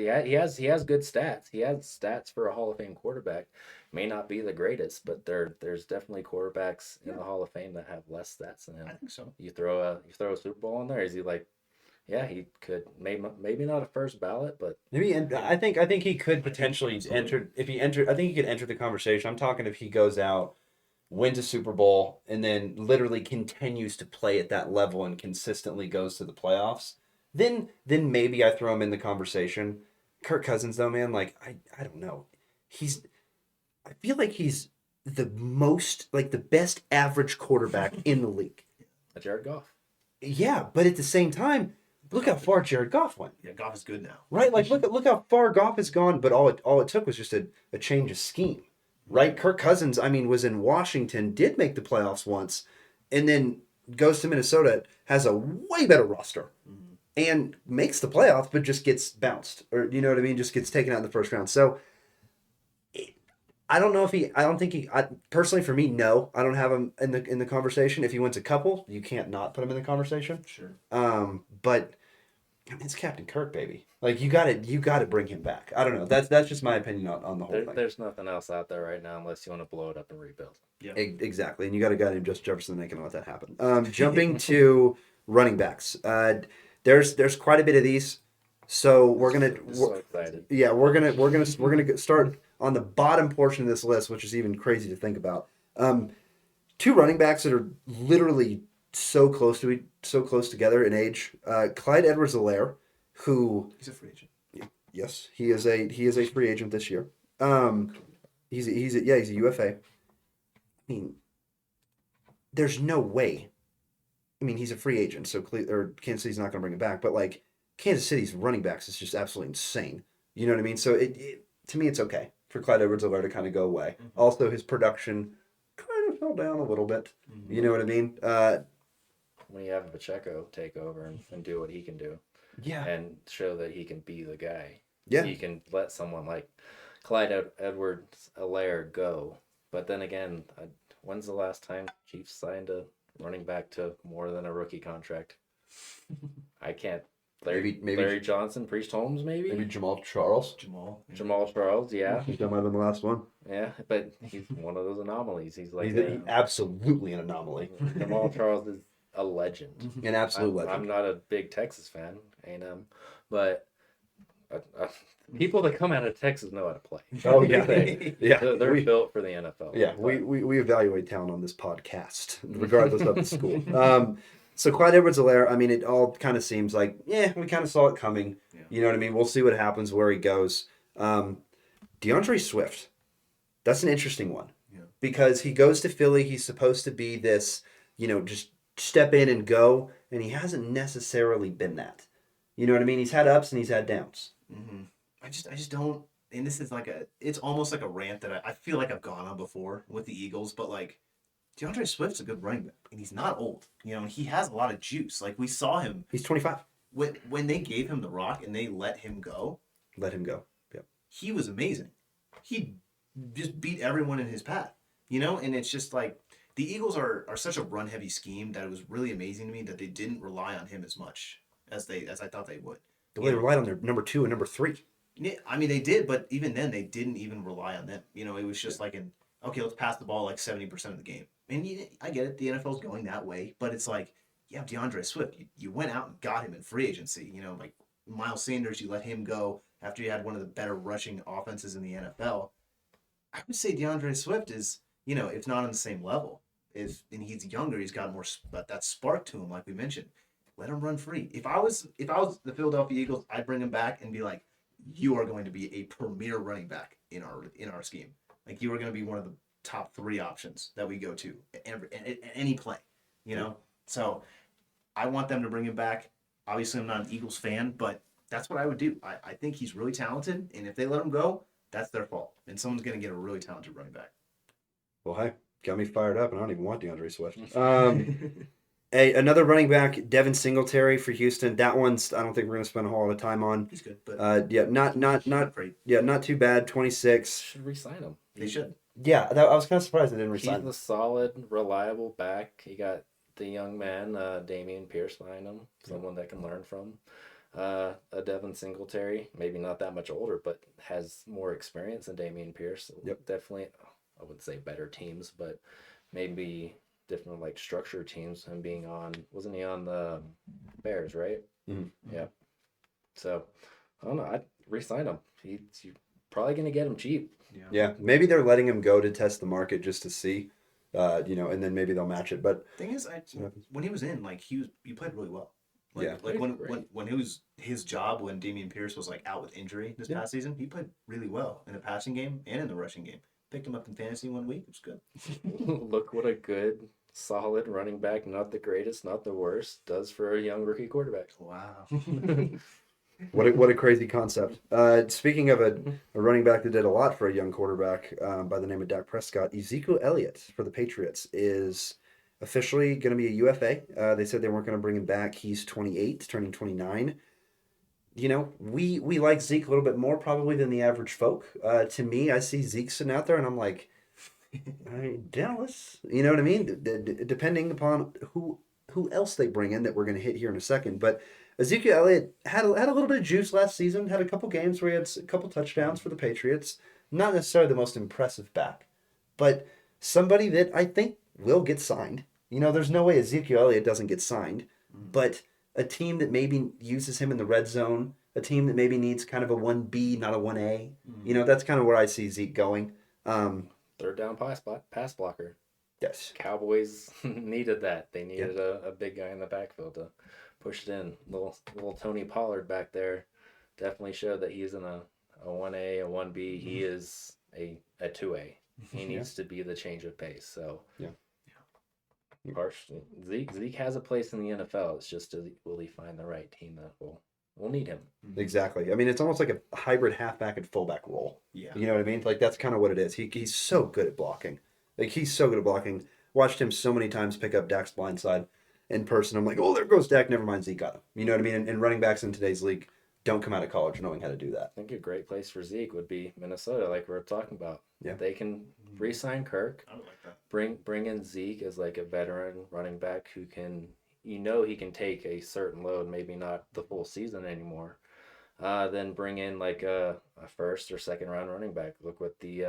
he has good stats. He has stats for a Hall of Fame quarterback. May not be the greatest, but there's definitely quarterbacks in the Hall of Fame that have less stats than him. I think so. You throw a Super Bowl in there. Is he Yeah, he could. Maybe not a first ballot, but Maybe, and I think he could potentially enter if he entered. I think he could enter the conversation. I'm talking if he goes out, wins a Super Bowl, and then literally continues to play at that level and consistently goes to the playoffs. Then maybe I throw him in the conversation. Kirk Cousins, though, man, like I don't know. He's I feel like he's the most like the best average quarterback in the league. a Jared Goff. Yeah, but at the same time, look how far Jared Goff went. Yeah, Goff is good now. Right? Like look how far Goff has gone, but all it took was just a change of scheme. Right? Kirk Cousins, I mean, was in Washington, did make the playoffs once, and then goes to Minnesota, has a way better roster, and makes the playoffs, but just gets bounced. Or you know what I mean? Just gets taken out in the first round. So I don't know if I don't think personally for me, no, I don't have him in the conversation. If he wins a couple, you can't not put him in the conversation. Sure. But I mean, it's Captain Kirk, baby. Like you got to bring him back. I don't know. That's just my opinion on the whole thing. There's nothing else out there right now unless you want to blow it up and rebuild. Yeah. Exactly, and you got a guy named Justin Jefferson that can let that happen. Jumping to running backs, there's quite a bit of these, so So excited. yeah, we're gonna start on the bottom portion of this list, which is even crazy to think about. Two running backs that are literally so close together in age. Clyde Edwards-Helaire, who He's a free agent. yes, he is a free agent this year. He's a UFA. I mean, there's no way. I mean, he's a free agent, so Kansas City's not going to bring him back. But like Kansas City's running backs is just absolutely insane. You know what I mean? So to me, it's okay for Clyde Edwards-Helaire to kind of go away. Mm-hmm. Also, his production kind of fell down a little bit. Mm-hmm. You know what I mean? When you have Pacheco take over and do what he can do Yeah. and show that he can be the guy. Yeah. You can let someone like Clyde Edwards-Helaire go. But then again, when's the last time Chiefs signed a running back to more than a rookie contract? I can't. Maybe Larry Johnson, Priest Holmes, maybe Jamal Charles. Jamal. Jamal Charles, yeah, That might have been the last one. yeah, but he's one of those anomalies. He's like He's absolutely an anomaly. Jamal Charles is a legend. An absolute legend. I'm not a big Texas fan, A&M, but people that come out of Texas know how to play. Oh yeah, yeah. They're built for the NFL. Yeah, we evaluate talent on this podcast, regardless of the school. So Clyde Edwards-Helaire, I mean, it all kind of seems like, yeah, we kind of saw it coming. Yeah. You know what I mean? We'll see what happens, where he goes. DeAndre Swift, that's an interesting one. Yeah. Because he goes to Philly, he's supposed to be this, just step in and go, and he hasn't necessarily been that. You know what I mean? He's had ups and he's had downs. Mm-hmm. I just don't. And this is it's almost like a rant that I feel like I've gone on before with the Eagles, but like DeAndre Swift's a good running back, and he's not old. He has a lot of juice. Like we saw him. He's 25. When they gave him the rock and they let him go. Let him go. Yep. He was amazing. He just beat everyone in his path. And it's just like the Eagles are such a run heavy scheme that it was really amazing to me that they didn't rely on him as much as I thought they would. They relied on their number 2 and number 3. Yeah, I mean they did, but even then they didn't even rely on them. It was just like okay, let's pass the ball like 70% of the game. And I get it, the NFL's going that way, but it's like, yeah, DeAndre Swift, you went out and got him in free agency. Like Miles Sanders, you let him go after you had one of the better rushing offenses in the NFL. I would say DeAndre Swift is, if not on the same level. And he's younger, he's got more that spark to him, like we mentioned. Let him run free. If I was the Philadelphia Eagles, I'd bring him back and be like, you are going to be a premier running back in our scheme. Like you are going to be one of the top 3 options that we go to at any play. So I want them to bring him back. Obviously, I'm not an Eagles fan, but that's what I would do. I think he's really talented, and if they let him go, that's their fault. And someone's going to get a really talented running back. Well, hey, got me fired up, and I don't even want DeAndre Swift. Another running back, Devin Singletary for Houston. That one's I don't think we're going to spend a whole lot of time on. He's good, but not too bad. 26. Should re-sign him. They should. Yeah, I was kind of surprised they didn't resign him. He's a solid, reliable back. He got the young man, Damian Pierce, behind him. Someone that can learn from. A Devin Singletary, maybe not that much older, but has more experience than Damian Pierce. Yep. Definitely, I wouldn't say better teams, but maybe different like structure teams. Him being wasn't he on the Bears, right? Mhm. Yeah. So I don't know. I'd re-sign him. You're probably gonna get him cheap. Yeah, maybe they're letting him go to test the market just to see, and then maybe they'll match it. But Thing is, when he was in, like he played really well. Like yeah, like Played when he was his job when Damian Pierce was like out with injury this Yeah. past season, he played really well in the passing game and in the rushing game. Picked him up in fantasy 1 week. It was good. Look what a good, solid running back, not the greatest, not the worst, does for a young rookie quarterback. Wow. what a crazy concept. Speaking of a running back that did a lot for a young quarterback by the name of Dak Prescott, Ezekiel Elliott for the Patriots is officially going to be a UFA. They said they weren't going to bring him back. He's 28, turning 29. We like Zeke a little bit more probably than the average folk. To me, I see Zeke sitting out there, and I'm like, all right, Dallas. You know what I mean? Depending upon who else they bring in that we're going to hit here in a second. But Ezekiel Elliott had a little bit of juice last season. Had a couple games where he had a couple touchdowns for the Patriots. Not necessarily the most impressive back, but somebody that I think will get signed. There's no way Ezekiel Elliott doesn't get signed, but a team that maybe uses him in the red zone, a team that maybe needs kind of a 1B, not a 1A. That's kind of where I see Zeke going. Third down pass blocker. Yes. Cowboys needed that. They needed a big guy in the backfield to push it in. Little Tony Pollard back there definitely showed that he's in a 1A, a 1B. He is a 2A. He needs to be the change of pace. So Yeah. Partially, Zeke has a place in the NFL. It's just will he find the right team that will need him? Exactly. I mean, it's almost like a hybrid halfback and fullback role. Yeah. You know what I mean? Like that's kind of what it is. He's so good at blocking. Like he's so good at blocking. Watched him so many times pick up Dak's blind side in person. I'm like, oh, there goes Dak. Never mind, Zeke got him. You know what I mean? And running backs in today's league don't come out of college knowing how to do that. I think a great place for Zeke would be Minnesota, like we were talking about. Yeah. They can re-sign Kirk. I would like that. Bring in Zeke as like a veteran running back who can, he can take a certain load, maybe not the full season anymore. Then bring in like a first or second round running back. Look what the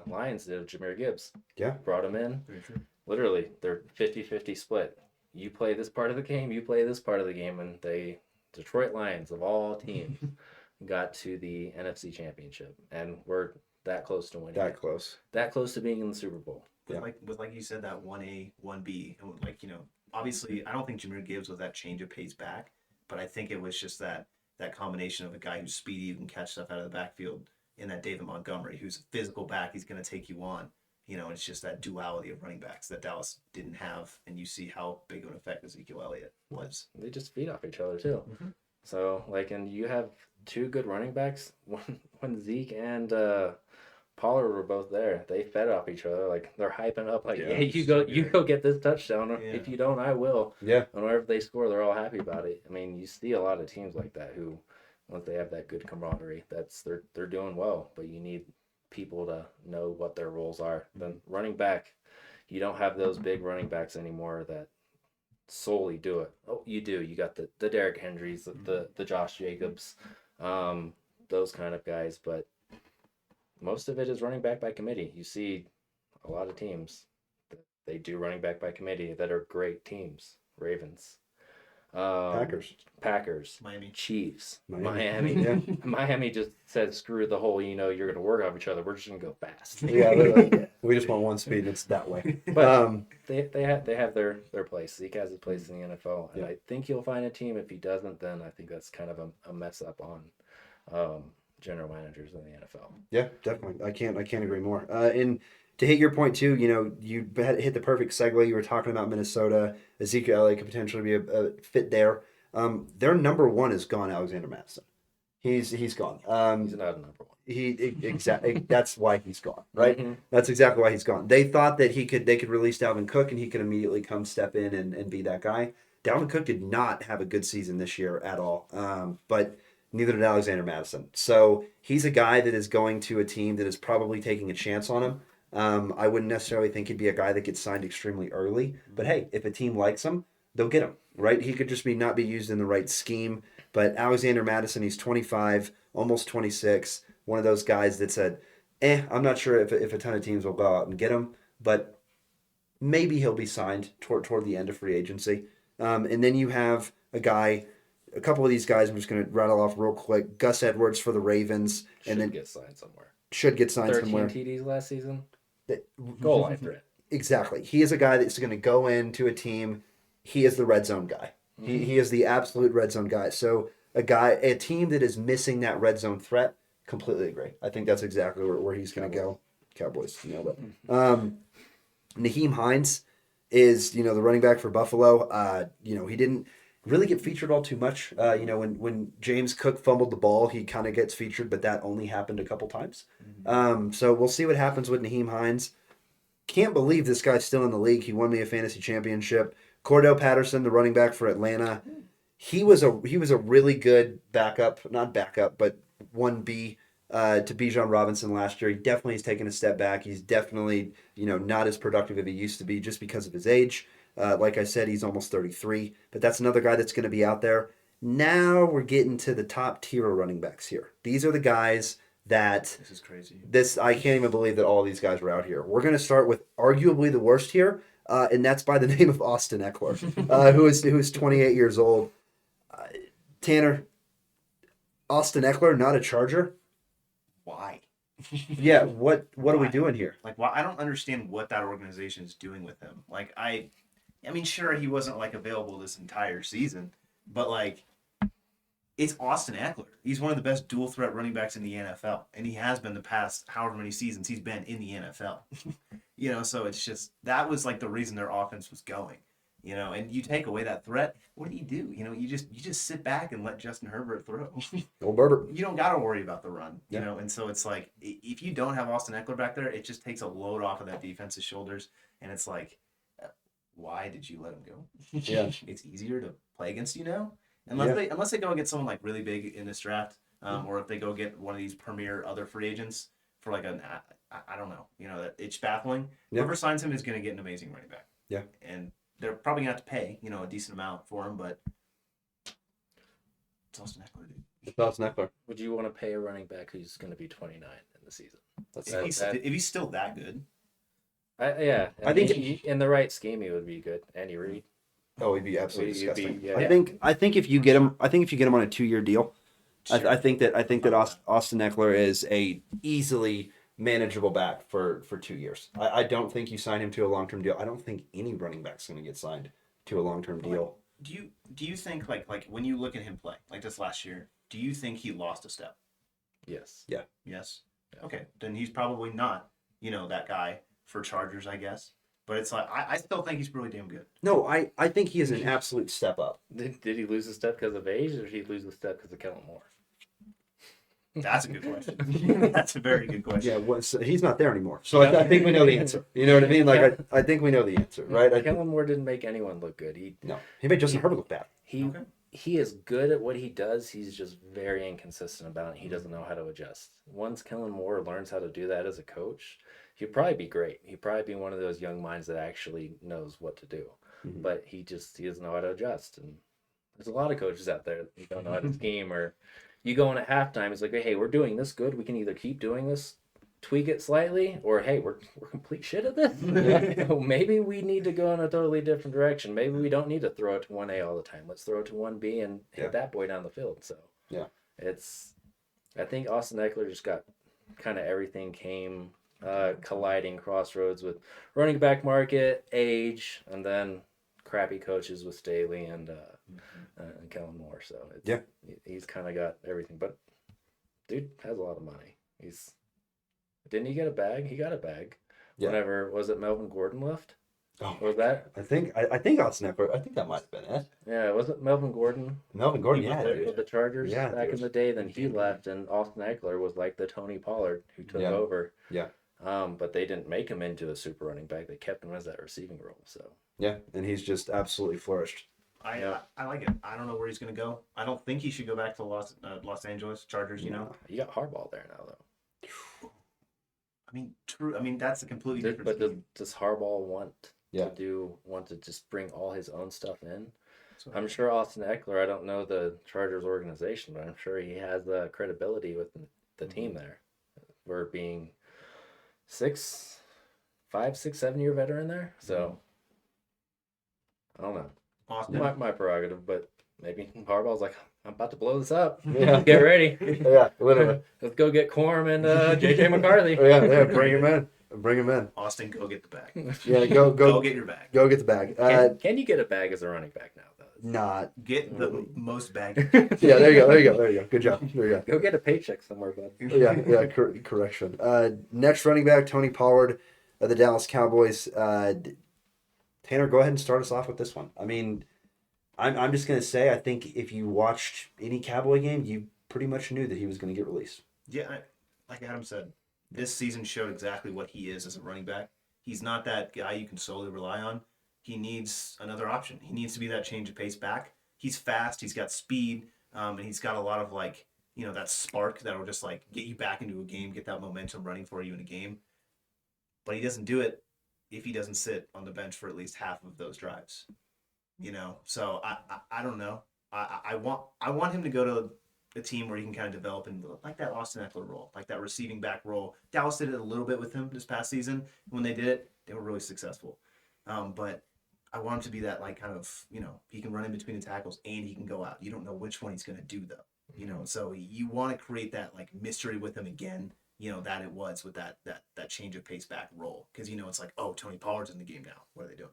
Lions did with Jahmyr Gibbs. Yeah. Brought him in. Very true. Literally, they're 50-50 split. You play this part of the game, you play this part of the game, and Detroit Lions of all teams got to the NFC Championship, and we're that close to winning. That close to being in the Super Bowl. With like you said, that 1A, 1B, and obviously I don't think Jahmyr Gibbs was that change of pace back, but I think it was just that combination of a guy who's speedy, who can catch stuff out of the backfield, and that David Montgomery, who's a physical back, he's going to take you on. It's just that duality of running backs that Dallas didn't have, and you see how big of an effect Ezekiel Elliott was. They just feed off each other too. Mm-hmm. So and you have two good running backs. When Zeke and Pollard were both there, they fed off each other. Like they're hyping up, like, "Hey, you go get this touchdown. Or if you don't, I will." Yeah. And whenever they score, they're all happy about it. I mean, you see a lot of teams like that who, once they have that good camaraderie, they're doing well. But you need people to know what their roles are. Then running back, you don't have those big running backs anymore that solely do it. Oh, you do. You got the Derrick Henrys, the Josh Jacobs, those kind of guys. But most of it is running back by committee. You see a lot of teams that they do running back by committee that are great teams. Ravens. Packers, Miami, Chiefs, Miami. Miami. Yeah. Miami just said, "Screw the whole. You're going to work off each other. We're just going to go fast." Yeah, like, we just want one speed. It's that way. But they have their place. Zeke has his place in the NFL, and Yeah. I think he'll find a team. If he doesn't, then I think that's kind of a mess up on general managers in the NFL. Yeah, definitely. I can't agree more. And to hit your point too, you hit the perfect segue. You were talking about Minnesota. Ezekiel Elliott could potentially be a fit there. Their number one is gone. Alexander Madison. He's gone. He's not a number one. Exactly. That's why he's gone. Right. Mm-hmm. That's exactly why he's gone. They thought that they could release Dalvin Cook and he could immediately come step in and be that guy. Dalvin Cook did not have a good season this year at all. But neither did Alexander Madison. So he's a guy that is going to a team that is probably taking a chance on him. I wouldn't necessarily think he'd be a guy that gets signed extremely early. But hey, if a team likes him, they'll get him, right? He could just not be used in the right scheme. But Alexander Madison, he's 25, almost 26. One of those guys that said, I'm not sure if a ton of teams will go out and get him, but maybe he'll be signed toward the end of free agency. And then you have a couple of these guys I'm just going to rattle off real quick. Gus Edwards for the Ravens, Should and then get signed somewhere. should get signed 13 somewhere. TDs last season. That- Goal line threat. Exactly. He is a guy that's going to go into a team. He is the red zone guy. He is the absolute red zone guy. So a team that is missing that red zone threat, completely agree. I think that's exactly where he's going to go. Cowboys, nailed it. Naheem Hines is, the running back for Buffalo. He didn't really get featured all too much. When James Cook fumbled the ball, he kind of gets featured, but that only happened a couple times. So we'll see what happens with Naheem Hines. Can't believe this guy's still in the league. He won me a fantasy championship. Cordell Patterson, the running back for Atlanta, he was a really good backup, not backup, but 1B to Bijan Robinson last year. He definitely has taken a step back. He's definitely not as productive as he used to be just because of his age. Like I said, he's almost 33, but that's another guy that's going to be out there. Now we're getting to the top tier of running backs here. These are the guys that This is crazy. I can't even believe that all these guys were out here. We're going to start with arguably the worst here, and that's by the name of Austin Eckler, who is 28 years old. Tanner, Austin Eckler, not a Charger. Why? Yeah, what are we doing here? Like, why? I don't understand what that organization is doing with him. Like, I mean, sure, he wasn't like available this entire season, but like, it's Austin Eckler. He's one of the best dual threat running backs in the NFL, and he has been the past however many seasons he's been in the NFL. So it's just that was like the reason their offense was going. And you take away that threat, what do? You just sit back and let Justin Herbert throw. Old Herbert. You don't got to worry about the run, Yeah. And so it's like if you don't have Austin Eckler back there, it just takes a load off of that defense's shoulders, and it's like, why did you let him go? Yeah. It's easier to play against you now, unless they go get someone like really big in this draft, or if they go get one of these premier other free agents for like I don't know, that it's baffling. Yeah. Whoever signs him is going to get an amazing running back. Yeah. And they're probably going to have to pay, a decent amount for him, but it's Austin Eckler, dude. It's Austin Eckler. Would you want to pay a running back who's going to be 29 in the season? If he's still that good. I think in the right scheme, he would be good. Andy Reid. Oh, he'd be absolutely He'd be- disgusting. yeah. I think if you get him, on a 2-year deal, Sure. I think that Austin Eckler is a easily manageable back for 2 years. I don't think you sign him to a long-term deal. I don't think any running back's going to get signed to a long-term deal. Do you think like when you look at him play like this last year, do you think he lost a step? Yes. Yeah. Yes. Yeah. Okay, then he's probably not that guy for Chargers, I guess. But it's like I still think he's really damn good. No, I think he is an absolute step up. Did he lose a step because of age, or did he lose a step because of Kellen Moore? That's a good question. That's a very good question. Yeah, so he's not there anymore. So I think we know the answer. You know what I mean? Like I think we know the answer, right? Kellen Moore didn't make anyone look good. He made Justin Herbert look bad. He is good at what he does. He's just very inconsistent about it. He doesn't know how to adjust. Once Kellen Moore learns how to do that as a coach, he'd probably be great. He'd probably be one of those young minds that actually knows what to do. Mhm. But he doesn't know how to adjust. And there's a lot of coaches out there that don't know how to scheme, or you go in at halftime, it's like, hey, we're doing this good. We can either keep doing this, tweak it slightly, or hey, we're complete shit at this. So maybe we need to go in a totally different direction. Maybe we don't need to throw it to 1A all the time. Let's throw it to 1B and hit that boy down the field. So I think Austin Eckler just got kind of everything came colliding crossroads with running back market, age, and then crappy coaches with Staley and Kellen Moore. So he's kind of got everything. But dude has a lot of money. Didn't he get a bag? He got a bag. Yeah. Whenever was it Melvin Gordon left? Oh, was that? I think Austin Eckler. I think that might have been it. Yeah, wasn't Melvin Gordon? Melvin Gordon, He yeah, was there, dude. With the Chargers Yeah, back dude. in the day, then he left, and Austin Eckler was like the Tony Pollard who took over. Yeah. But they didn't make him into a super running back. They kept him as that receiving role. So Yeah, and he's just absolutely flourished. I like it. I don't know where he's going to go. I don't think he should go back to Los Angeles Chargers. you got Harbaugh there now, though. I mean, true. I mean, that's a completely different. But team. does Harbaugh want to just bring all his own stuff in? So, I'm sure Austin Eckler. I don't know the Chargers organization, but I'm sure he has the credibility with the team there. We're being 5, 6, 7 year veteran there. So I don't know. Austin, My prerogative, but maybe Harbaugh's like, I'm about to blow this up. Yeah. Get ready. Yeah, literally. Let's go get Quorum and JJ McCarthy. Yeah, bring him in. Bring him in. Austin, go get the bag. Yeah, Go get your bag. Go get the bag. Can you get a bag as a running back now, though? Not. Get the most bag. Yeah, there you go. Good job. There you go. Go get a paycheck somewhere, bud. Yeah, correction. Next running back, Tony Pollard of the Dallas Cowboys. Tanner, go ahead and start us off with this one. I mean, I'm just going to say, I think if you watched any Cowboy game, you pretty much knew that he was going to get released. Yeah, like Adam said, this season showed exactly what he is as a running back. He's not that guy you can solely rely on. He needs another option. He needs to be that change of pace back. He's fast. He's got speed, and he's got a lot of that spark that will just get you back into a game, get that momentum running for you in a game. But he doesn't do it if he doesn't sit on the bench for at least half of those drives. So I don't know. I want him to go to a team where he can kind of develop into like that Austin Eckler role, like that receiving back role. Dallas did it a little bit with him this past season. When they did it, they were really successful. But I want him to be that he can run in between the tackles and he can go out. You don't know which one he's going to do though. So you want to create that mystery with him again. That it was with that change of pace back role, because it's like, oh, Tony Pollard's in the game now. What are they doing?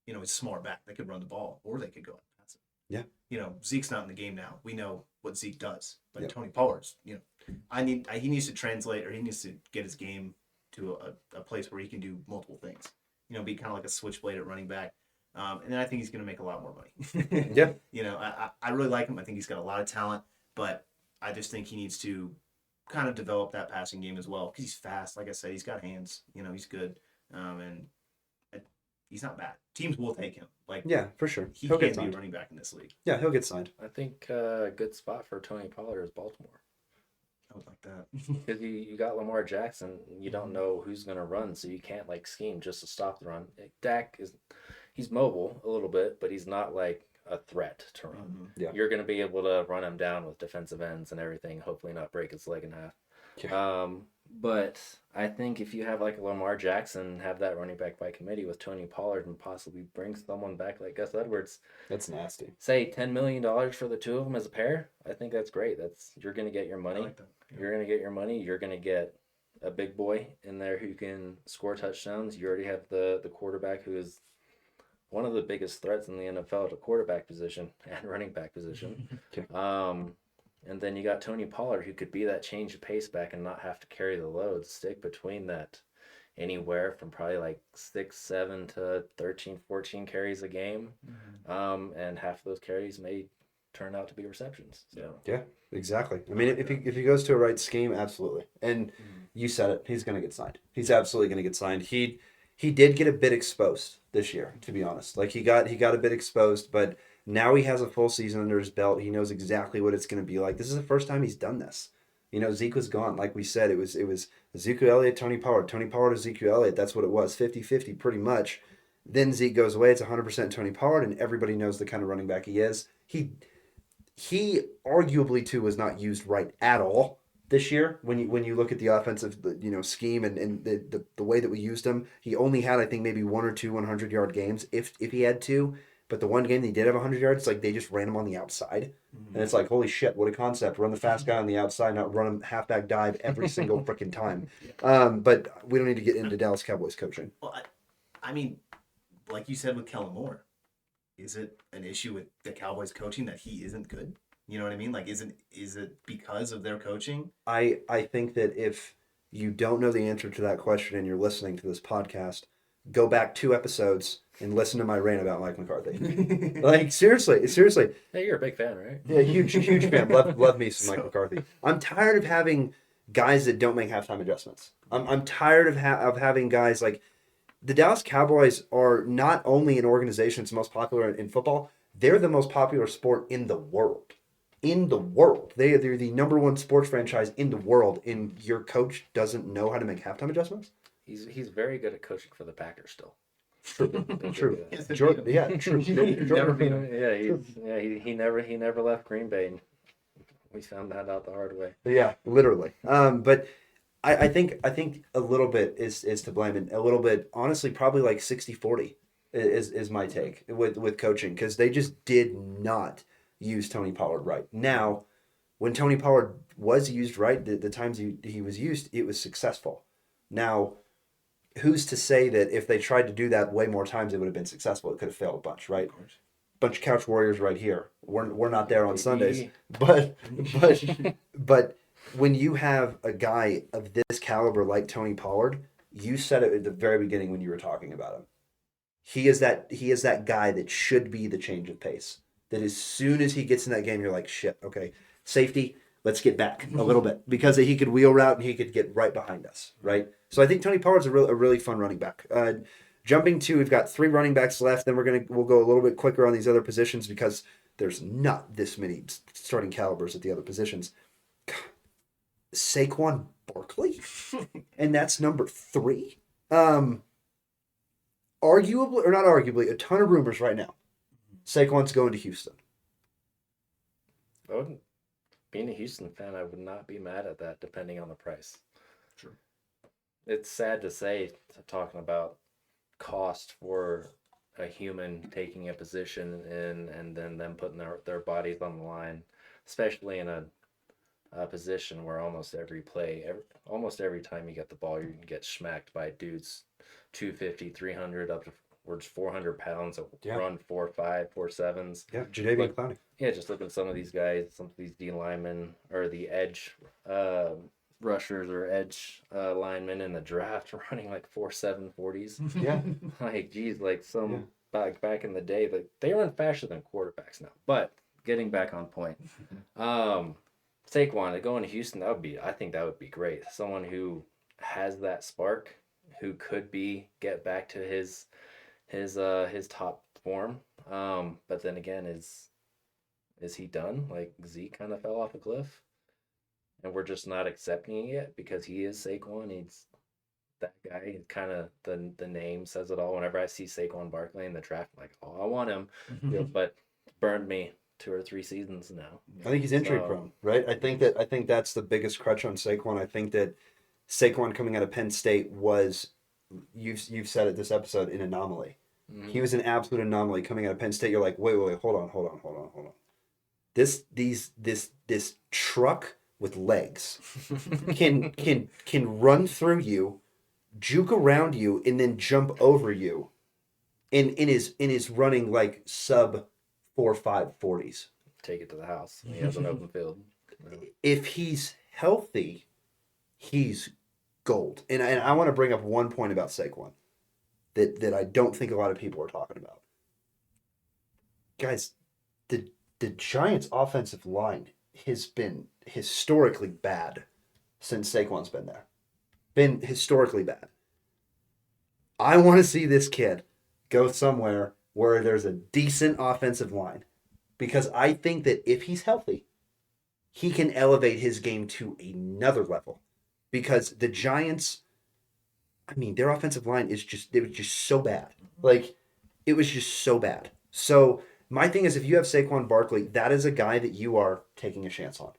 It's smart back. They could run the ball or they could go out and pass it. Yeah. Zeke's not in the game now. We know what Zeke does, but Yep. Tony Pollard's. He needs to translate, or he needs to get his game to a place where he can do multiple things. Be kind of like a switchblade at running back. And then I think he's going to make a lot more money. Yeah. I really like him. I think he's got a lot of talent, but I just think he needs to kind of develop that passing game as well, because he's fast. Like I said, he's got hands. He's good, and he's not bad. Teams will take him. Yeah, for sure. He He'll can get be a signed. running back in this league. Yeah, he'll get signed. I think a good spot for Tony Pollard is Baltimore. I would like that. Because you got Lamar Jackson, you don't know who's going to run, so you can't scheme just to stop the run. Dak he's mobile a little bit, but he's not like a threat to run. Mm-hmm. Yeah. You're going to be able to run him down with defensive ends and everything, hopefully not break his leg in half. Yeah. But I think if you have a Lamar Jackson, have that running back by committee with Tony Pollard and possibly bring someone back like Gus Edwards, That's nasty. say $10 million for the two of them as a pair, I think that's great. You're going to get your money. I like that. You're going to get your money. You're going to get a big boy in there who can score touchdowns. You already have the quarterback who is one of the biggest threats in the NFL at the quarterback position and running back position. Okay. And then you got Tony Pollard, who could be that change of pace back and not have to carry the load, stick between that anywhere from probably 6, 7 to 13, 14 carries a game. Mm-hmm. And half of those carries may turn out to be receptions. So Yeah, exactly. I mean, if he goes to a right scheme, absolutely. And you said it, he's going to get signed. He's absolutely going to get signed. He did get a bit exposed this year, to be honest. He got a bit exposed, but now he has a full season under his belt. He knows exactly what it's going to be like. This is the first time he's done this. Zeke was gone. Like we said, it was Ezekiel Elliott, Tony Pollard, Ezekiel Elliott. That's what it was, 50-50 pretty much. Then Zeke goes away. It's 100% Tony Pollard, and everybody knows the kind of running back he is. He arguably, too, was not used right at all this year. When you look at the offensive scheme and the way that we used him, he only had, I think, maybe 1 or 2 100-yard games if he had two. But the one game they did have 100 yards, they just ran him on the outside. Mm-hmm. And it's holy shit, what a concept. Run the fast guy on the outside, not run him halfback dive every single freaking time. But we don't need to get into Dallas Cowboys coaching. Well, I mean, like you said with Kellen Moore, is it an issue with the Cowboys coaching that he isn't good? You know what I mean? Is it because of their coaching? I think that if you don't know the answer to that question and you're listening to this podcast, go back 2 episodes and listen to my rant about Mike McCarthy. Seriously. hey, you're a big fan, right? Yeah, huge fan. Love me some Mike McCarthy. I'm tired of having guys that don't make halftime adjustments. I'm tired of having guys the Dallas Cowboys are not only an organization that's most popular in football, they're the most popular sport in the world. They're the number 1 sports franchise in the world, and your coach doesn't know how to make halftime adjustments? He's very good at coaching for the Packers still. True. Yes, Jordan, yeah, true. Never beat him. He never left Green Bay. And we found that out the hard way. Yeah, literally. But I think a little bit is to blame, and a little bit, honestly, probably 60-40 is my take with coaching, because they just did not use Tony Pollard right. Now, when Tony Pollard was used right, the times he was used, it was successful. Now, who's to say that if they tried to do that way more times, it would have been successful? It could have failed a bunch, right? Bunch of couch warriors right here. We're not there on Sundays, but but when you have a guy of this caliber like Tony Pollard, you said it at the very beginning when you were talking about him. He is that guy that should be the change of pace. That as soon as he gets in that game, you're like, shit, okay, safety, let's get back a little bit, because he could wheel route and he could get right behind us, right? So I think Tony Pollard's a really fun running back. Jumping to, we've got 3 running backs left. Then we'll go a little bit quicker on these other positions because there's not this many starting calibers at the other positions. Saquon Barkley, and that's number 3. Arguably, or not arguably, a ton of rumors right now. Saquon's going to Houston. Being a Houston fan, I would not be mad at that, depending on the price. Sure. It's sad to say, talking about cost for a human taking a position and then them putting their bodies on the line, especially in a position where almost every time you get the ball, you can get smacked by dudes 250, 300, up to 400 pounds that run 4.5, 4.7s. Yeah, Jadeveon Clowney. Yeah, just look at some of these guys, some of these D linemen or the edge rushers or edge linemen in the draft running like 4.7 40s. Yeah. Like, geez, like back in the day, like they run faster than quarterbacks now. But getting back on point, Saquon going to Houston, I think that would be great. Someone who has that spark, who could get back to his top form. But then again, is he done? Like Zeke kind of fell off a cliff, and we're just not accepting it yet because he is Saquon. He's that guy. Kind of the name says it all. Whenever I see Saquon Barkley in the draft, I'm like, oh, I want him. But burned me 2 or 3 seasons now. I think he's injury prone, right? I think that's the biggest crutch on Saquon. I think that Saquon coming out of Penn State was, you've said it this episode, an anomaly. Mm-hmm. He was an absolute anomaly coming out of Penn State. You're like, wait, hold on. This truck with legs can run through you, juke around you, and then jump over you, and is running like sub 4.5 40s. Take it to the house. He has an open field. If he's healthy, he's gold. And I want to bring up one point about Saquon that I don't think a lot of people are talking about. Guys, the Giants' offensive line has been historically bad since Saquon's been there. Been historically bad. I want to see this kid go somewhere where there's a decent offensive line, because I think that if he's healthy, he can elevate his game to another level. Because the Giants, I mean, their offensive line was just so bad. Like, it was just so bad. So my thing is, if you have Saquon Barkley, that is a guy that you are taking a chance on.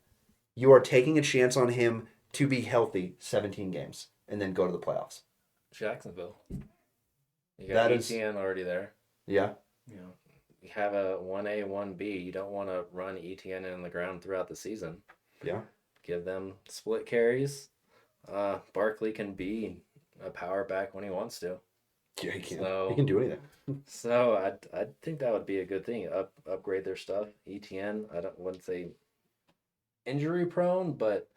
You are taking a chance on him to be healthy 17 games and then go to the playoffs. Jacksonville. You got ETN already there. Yeah. You have a 1A, 1B. You don't want to run ETN in the ground throughout the season. Yeah. Give them split carries. Barkley can be a power back when he wants to. Yeah, he can. He can do anything. So I think that would be a good thing. Upgrade their stuff. ETN, wouldn't say injury prone, but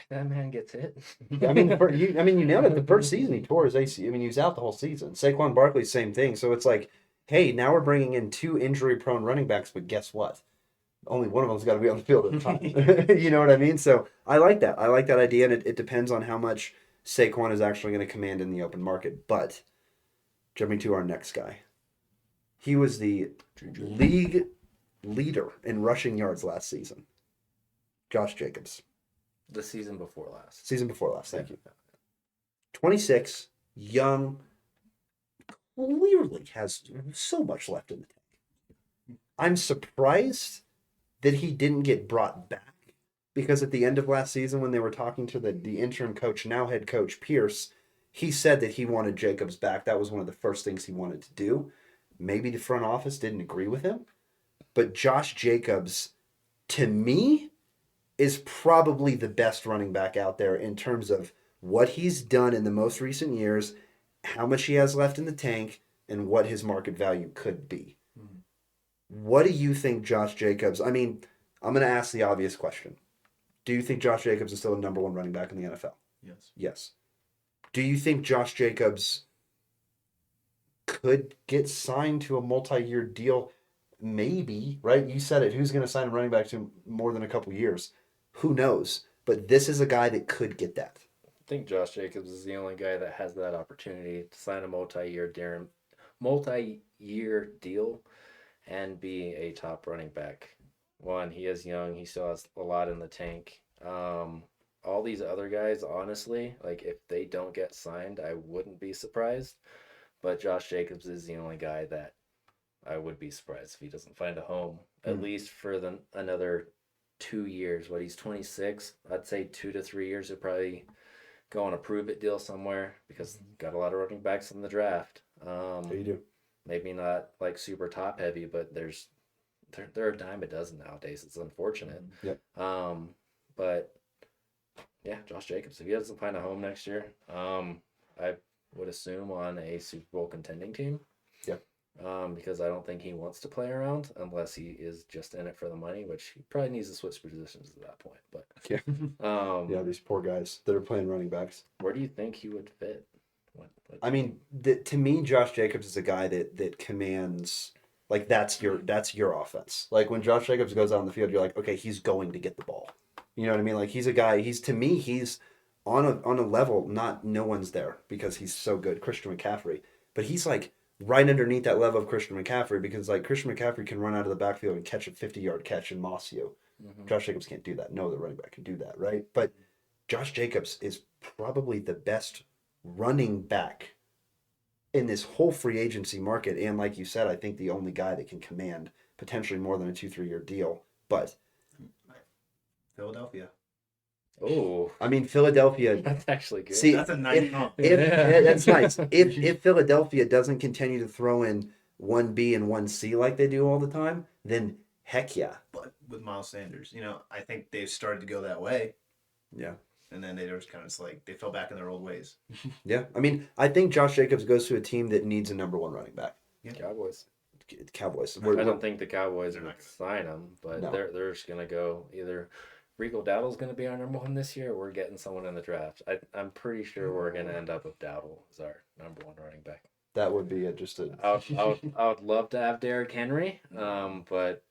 that man gets hit. I mean, you nailed it. The first season he tore his AC. I mean, he was out the whole season. Saquon Barkley, same thing. So it's like, hey, now we're bringing in 2 injury-prone running backs, but guess what? Only one of them's got to be on the field at the time. You know what I mean? So I like that. I like that idea, and it depends on how much Saquon is actually going to command in the open market. But jumping to our next guy, he was the league leader in rushing yards last season. Josh Jacobs. The season before last. Thank you. 26, young, clearly has so much left in the tank. I'm surprised that he didn't get brought back, because at the end of last season when they were talking to the interim coach, now head coach Pierce, he said that he wanted Jacobs back. That was one of the first things he wanted to do. Maybe the front office didn't agree with him, but Josh Jacobs, to me, is probably the best running back out there in terms of what he's done in the most recent years, how much he has left in the tank, and what his market value could be. Mhm. What do you think Josh Jacobs? I mean, I'm going to ask the obvious question. Do you think Josh Jacobs is still the number one running back in the NFL? Yes. Yes. Do you think Josh Jacobs could get signed to a multi-year deal? Maybe, right? You said it. Who's going to sign a running back to more than a couple years? Who knows? But this is a guy that could get that. I think Josh Jacobs is the only guy that has that opportunity to sign a multi-year deal and be a top running back. One, he is young. He still has a lot in the tank. All these other guys, honestly, like if they don't get signed, I wouldn't be surprised. But Josh Jacobs is the only guy that I would be surprised if he doesn't find a home, at least for another 2 years. What, he's 26? I'd say 2 to 3 years. He'll probably go on a prove it deal somewhere because got a lot of running backs in the draft. Yeah, you do. Maybe not like super top heavy, but they're a dime a dozen nowadays. It's unfortunate. Yep. But yeah, Josh Jacobs, if he doesn't find a home next year, I would assume on a Super Bowl contending team. Yep. Because I don't think he wants to play around unless he is just in it for the money, which he probably needs to switch positions at that point. But yeah, yeah, these poor guys that are playing running backs. Where do you think he would fit? I mean, to me, Josh Jacobs is a guy that commands, like, that's your offense. Like when Josh Jacobs goes out on the field, you're like, okay, he's going to get the ball. You know what I mean? Like he's a guy. To me, he's on a level no one's there because he's so good. Christian McCaffrey, but he's like right underneath that level of Christian McCaffrey because like Christian McCaffrey can run out of the backfield and catch a 50-yard catch and moss you. Mm-hmm. Josh Jacobs can't do that. No other running back can do that, right? But Josh Jacobs is probably the best running back in this whole free agency market. And like you said, I think the only guy that can command potentially more than a 2-3 year deal. But Philadelphia. Oh, I mean, Philadelphia. That's actually good. See, That's a nice comp. That's nice. If Philadelphia doesn't continue to throw in 1B and 1C like they do all the time, then heck yeah. But with Miles Sanders, I think they've started to go that way. Yeah. And then they just kind of like they fell back in their old ways. Yeah. I mean, I think Josh Jacobs goes to a team that needs a number one running back. Yeah. Cowboys. I don't think the Cowboys They're are not going to sign him, but No. they're just going to go either Rico Dowdle's going to be our number one this year, or we're getting someone in the draft. I'm pretty sure we're going to end up with Dowdle as our number one running back. That would be just a. I would love to have Derrick Henry, but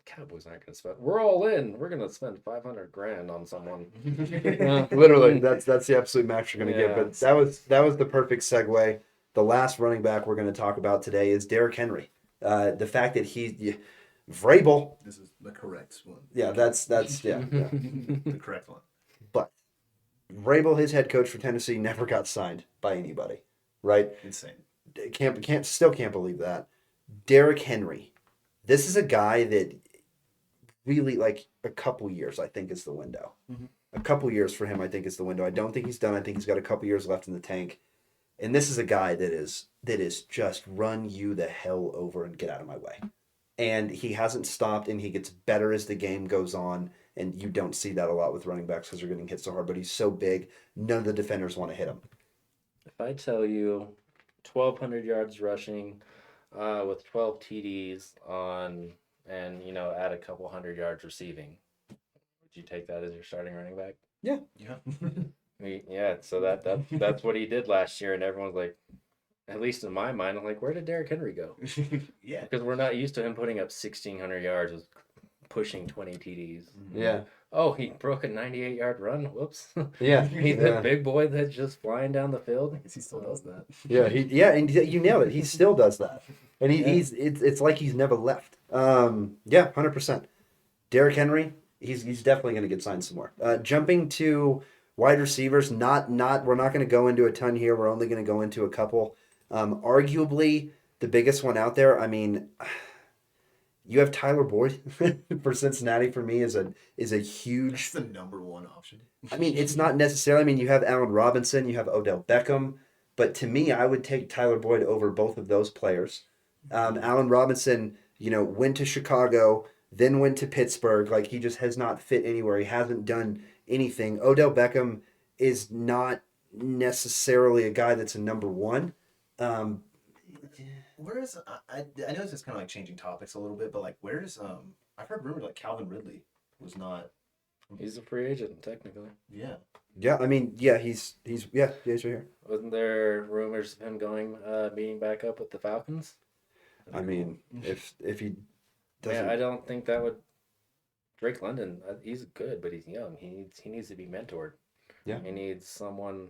Cowboys aren't going to spend. We're all in. We're going to spend $500,000 on someone. Literally, that's the absolute max you're going to Yeah. get. But that was the perfect segue. The last running back we're going to talk about today is Derrick Henry. The fact that Vrabel. This is the correct one. Yeah, that's yeah. The correct one. But Vrabel, his head coach for Tennessee, never got signed by anybody, right? Insane. Still can't believe that. Derrick Henry, this is a guy that really like a couple years I think is the window. Mhm. A couple years for him I think is the window. I don't think he's done. I think he's got a couple years left in the tank. And this is a guy that is just run you the hell over and get out of my way. And he hasn't stopped, and he gets better as the game goes on. And you don't see that a lot with running backs because they're getting hit so hard. But he's so big, none of the defenders want to hit him. If I tell you 1,200 yards rushing with 12 TDs on, and add a couple hundred yards receiving, would you take that as your starting running back? Yeah. Yeah. So that's what he did last year, and everyone's like, at least in my mind, I'm like, where did Derrick Henry go? Yeah. Because we're not used to him putting up 1,600 yards with pushing 20 TDs. Yeah. Oh, he broke a 98-yard run. Whoops. Yeah. He's a big boy that's just flying down the field. He still does that. Yeah. And you nailed it. He still does that. And it's like he's never left. 100%. Derrick Henry, he's definitely going to get signed some more. Jumping to wide receivers, we're not going to go into a ton here. We're only going to go into a couple. Arguably the biggest one out there. I mean, you have Tyler Boyd for Cincinnati. For me, is a huge. That's the number one option. I mean, it's not necessarily. I mean, you have Allen Robinson, you have Odell Beckham, but to me, I would take Tyler Boyd over both of those players. Allen Robinson, went to Chicago, then went to Pittsburgh. Like, he just has not fit anywhere. He hasn't done anything. Odell Beckham is not necessarily a guy that's a number one. Um, Where's I know this is kind of like changing topics a little bit, but like where's I've heard rumors like Calvin Ridley was not. He's a free agent technically. Yeah. yeah, I mean, yeah, he's right here. Wasn't there rumors of him going meeting back up with the Falcons? I mean, if he doesn't, Yeah, I don't think that would. Drake London, he's good, but he's young. He needs to be mentored. Yeah. He needs someone.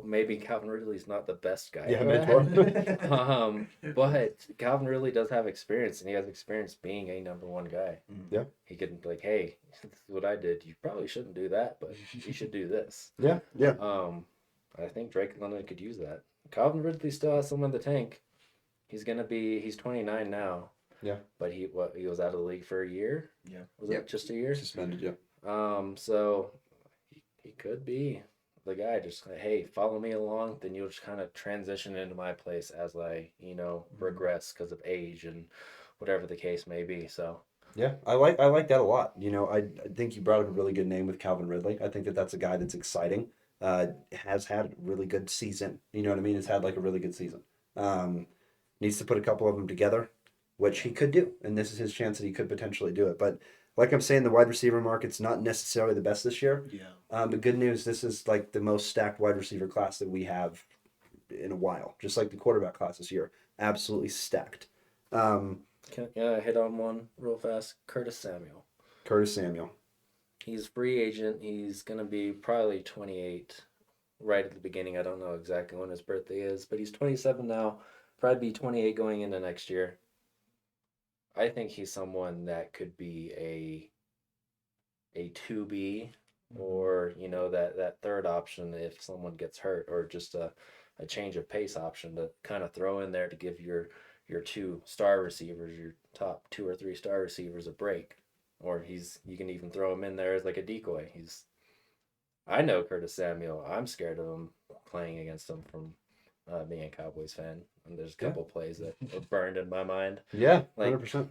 Maybe Calvin Ridley's not the best guy. Yeah, for mentor. that. But Calvin Ridley does have experience, and he has experience being a number one guy. Yeah. He can like, hey, this is what I did. You probably shouldn't do that, but you should do this. yeah, yeah, I think Drake London could use that. Calvin Ridley still has some in the tank. He's 29 now. Yeah. But he was out of the league for a year. Yeah. Was it just a year? suspended. Yeah, So he could be the guy. Just like, hey, follow me along. Then you'll just kind of transition into my place as I, regress because of age and whatever the case may be. So yeah. I like that a lot. I think you brought up a really good name with Calvin Ridley. I think that's a guy that's exciting. Has had a really good season. You know what I mean? Has had like a really good season. Needs to put a couple of them together, which he could do, and this is his chance that he could potentially do it. But like I'm saying, the wide receiver market's not necessarily the best this year. Yeah. The good news, this is like the most stacked wide receiver class that we have in a while. Just like the quarterback class this year, absolutely stacked. can I hit on one real fast? Curtis Samuel. Curtis Samuel. He's free agent. He's gonna be probably 28 right at the beginning. I don't know exactly when his birthday is, but he's 27 now. Probably be 28 going into next year. I think he's someone that could be a 2B or that third option if someone gets hurt, or just a change of pace option to kind of throw in there to give your 2 star receivers, your top 2 or 3 star receivers, a break. Or you can even throw him in there as like a decoy. I know Curtis Samuel. I'm scared of him playing against him from being a Cowboys fan. And there's a couple plays that are burned in my mind. Yeah, Like, 100%.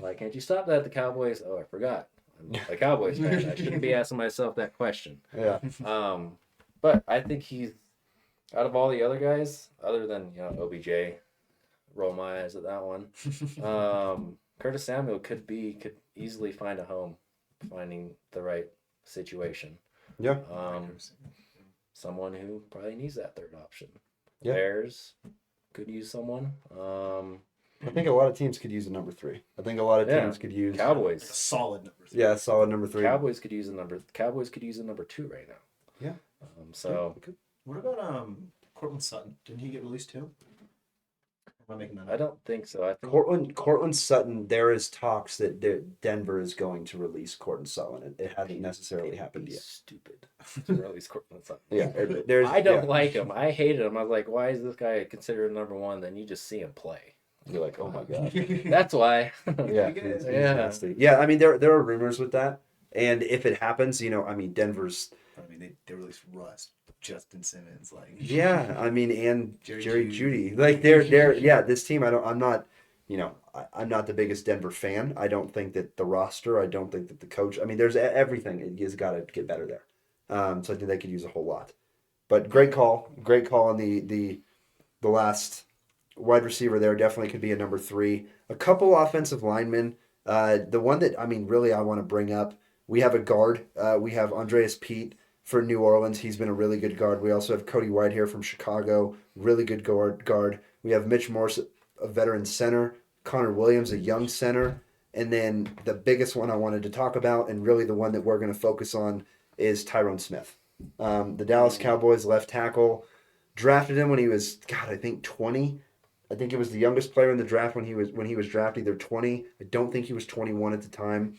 Why can't you stop that at the Cowboys? Oh, I forgot. I'm a Cowboys fan. I shouldn't be asking myself that question. Yeah. But I think he's, out of all the other guys, other than OBJ, roll my eyes at that one. Curtis Samuel could easily find a home, finding the right situation. Yeah. Someone who probably needs that third option. Yeah. Bears could use someone. I think a lot of teams could use a number 3. I think a lot of teams could use Cowboys. A solid number 3. Yeah, solid number 3. Cowboys could use a number 2 right now. Yeah. So What about Cortland Sutton? Didn't he get released too? Am I making that up? I don't think so. I think Cortland Sutton, there is talks that Denver is going to release Cortland Sutton. It hasn't necessarily happened yet. Stupid to release Cortland Sutton. Yeah, there's. I don't like him. I hated him. I was like, why is this guy considered number 1? Then you just see him play. You're like, oh my god. That's why. Yeah, he's nasty. Yeah, I mean there are rumors with that, and if it happens, Denver's. I mean, they released Russ, Justin Simmons, like. Yeah, I mean, and Jerry Jeudy. Jeudy, like they're yeah. This team, I'm not, I'm not the biggest Denver fan. I don't think that the roster. I don't think that the coach. I mean, there's everything. It has got to get better there. So I think they could use a whole lot. But great call on the last wide receiver there. Definitely could be a number 3. A couple offensive linemen. The one that really I want to bring up. We have a guard. We have Andreas Pete for New Orleans. He's been a really good guard. We also have Cody Whitehair from Chicago. Really good guard. We have Mitch Morse, a veteran center. Connor Williams, a young center. And then the biggest one I wanted to talk about, and really the one that we're going to focus on, is Tyrone Smith. The Dallas Cowboys left tackle. Drafted him when he was, I think 20. I think it was the youngest player in the draft when he was drafted. They're 20. I don't think he was 21 at the time.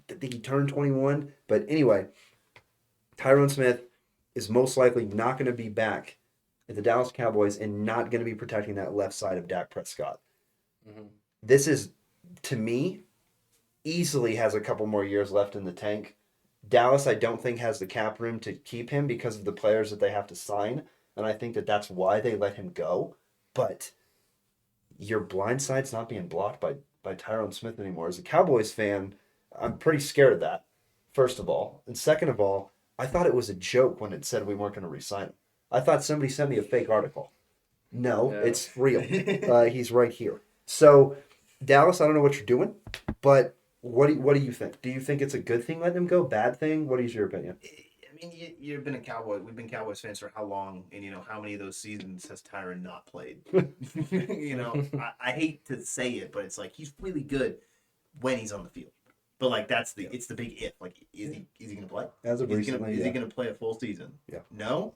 I think he turned 21. But anyway, Tyrone Smith is most likely not going to be back at the Dallas Cowboys and not going to be protecting that left side of Dak Prescott. Mm-hmm. This is, to me, easily has a couple more years left in the tank. Dallas, I don't think, has the cap room to keep him because of the players that they have to sign. And I think that that's why they let him go. But your blind side's not being blocked by by Tyrone Smith anymore. As a Cowboys fan, I'm pretty scared of that, first of all. And second of all, I thought it was a joke when it said we weren't going to re-sign him. I thought somebody sent me a fake article. No, Yeah. it's real. He's right here. So, Dallas, I don't know what you're doing, but what do you think? Do you think it's a good thing letting him go? Bad thing? What is your opinion? I mean, you've been a Cowboy. We've been Cowboys fans for how long? And how many of those seasons has Tyron not played? I hate to say it, but it's like he's really good when he's on the field. But like it's the big if. Like, is he gonna play? As of recently, is he gonna play a full season? Yeah. No.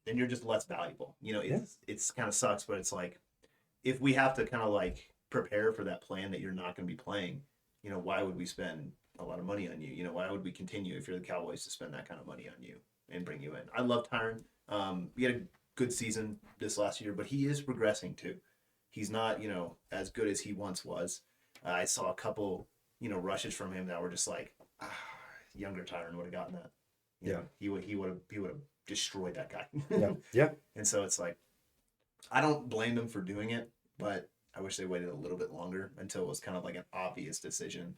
Then you're just less valuable. It's kind of sucks, but it's like if we have to kind of like prepare for that plan that you're not going to be playing, why would we spend a lot of money on you? Why would we continue if you're the Cowboys to spend that kind of money on you and bring you in? I love Tyron. He had a good season this last year, but he is regressing too. He's not, as good as he once was. I saw a couple, rushes from him that were just like, younger Tyron would have gotten that. He would have destroyed that guy. Yeah. And so it's like, I don't blame them for doing it, but I wish they waited a little bit longer until it was kind of like an obvious decision.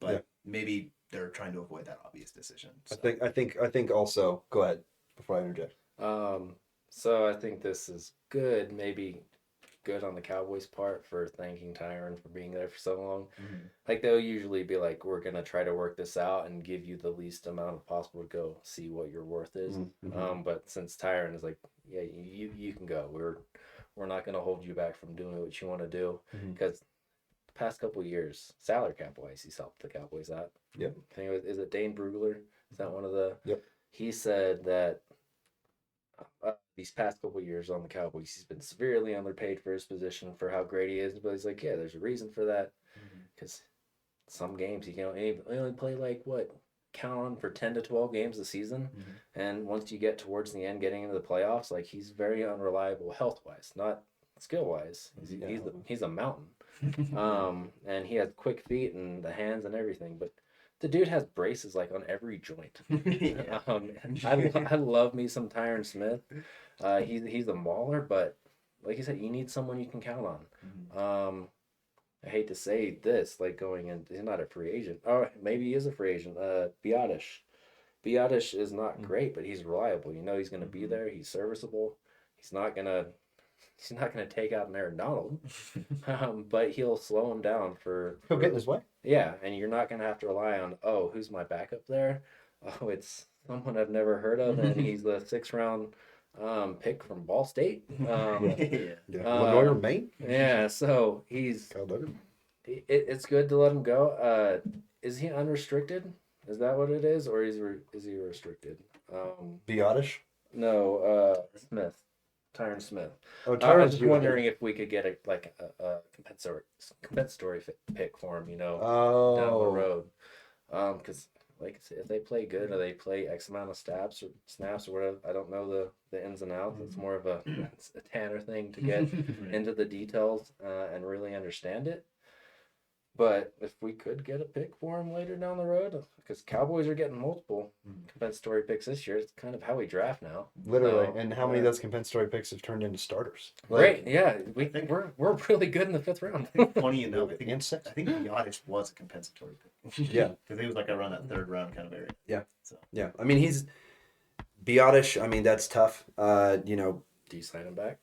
But maybe they're trying to avoid that obvious decision. So. I think also. Go ahead before I interject. So I think this is good. Maybe good on the Cowboys' part for thanking Tyron for being there for so long. Mm-hmm. Like they'll usually be like, "We're gonna try to work this out and give you the least amount of possible to go see what your worth is." Mm-hmm. But since Tyron is like, "Yeah, you can go. We're not gonna hold you back from doing what you want to do," because the past couple of years, salary cap wise, he's helped the Cowboys out. Yep. I think is it Dane Brugler? Is that one of the? Yep. He said that these past couple of years on the Cowboys, he's been severely underpaid for his position for how great he is. But he's like, yeah, there's a reason for that, because some games he can only play like count on for 10 to 12 games a season, and once you get towards the end, getting into the playoffs, like he's very unreliable health wise, not skill wise. He's a mountain, and he has quick feet and the hands and everything, but. The dude has braces like on every joint. I love me some Tyron Smith. He's a mauler, but like you said, you need someone you can count on. I hate to say this, like going in, he's not a free agent. Oh, maybe he is a free agent. Biotish is not great, but he's reliable. He's going to be there. He's serviceable. He's not gonna take out an Aaron Donald, but he'll slow him down He'll get in his way. Yeah, and you're not gonna have to rely on who's my backup there? Oh, it's someone I've never heard of, and he's the 6th round pick from Ball State. Illinois or Maine. Yeah, so it's good to let him go. Is he unrestricted? Is that what it is, or is he restricted? Biotish? No, Smith. Tyron Smith. Oh, I was just wondering if we could get a compensatory pick for him, down the road. Because like I said, if they play good or they play X amount of snaps or whatever, I don't know the ins and outs. It's more of a Tanner thing to get into the details and really understand it. But if we could get a pick for him later down the road, because Cowboys are getting multiple compensatory picks this year, it's kind of how we draft now. Literally, and how many of those compensatory picks have turned into starters? Right, yeah, we're really good in the 5th round. Funny enough, I think Biotish was a compensatory pick. Yeah, because he was like around that 3rd round kind of area. Yeah, so yeah, I mean he's Biotish. I mean that's tough. Do you sign him back?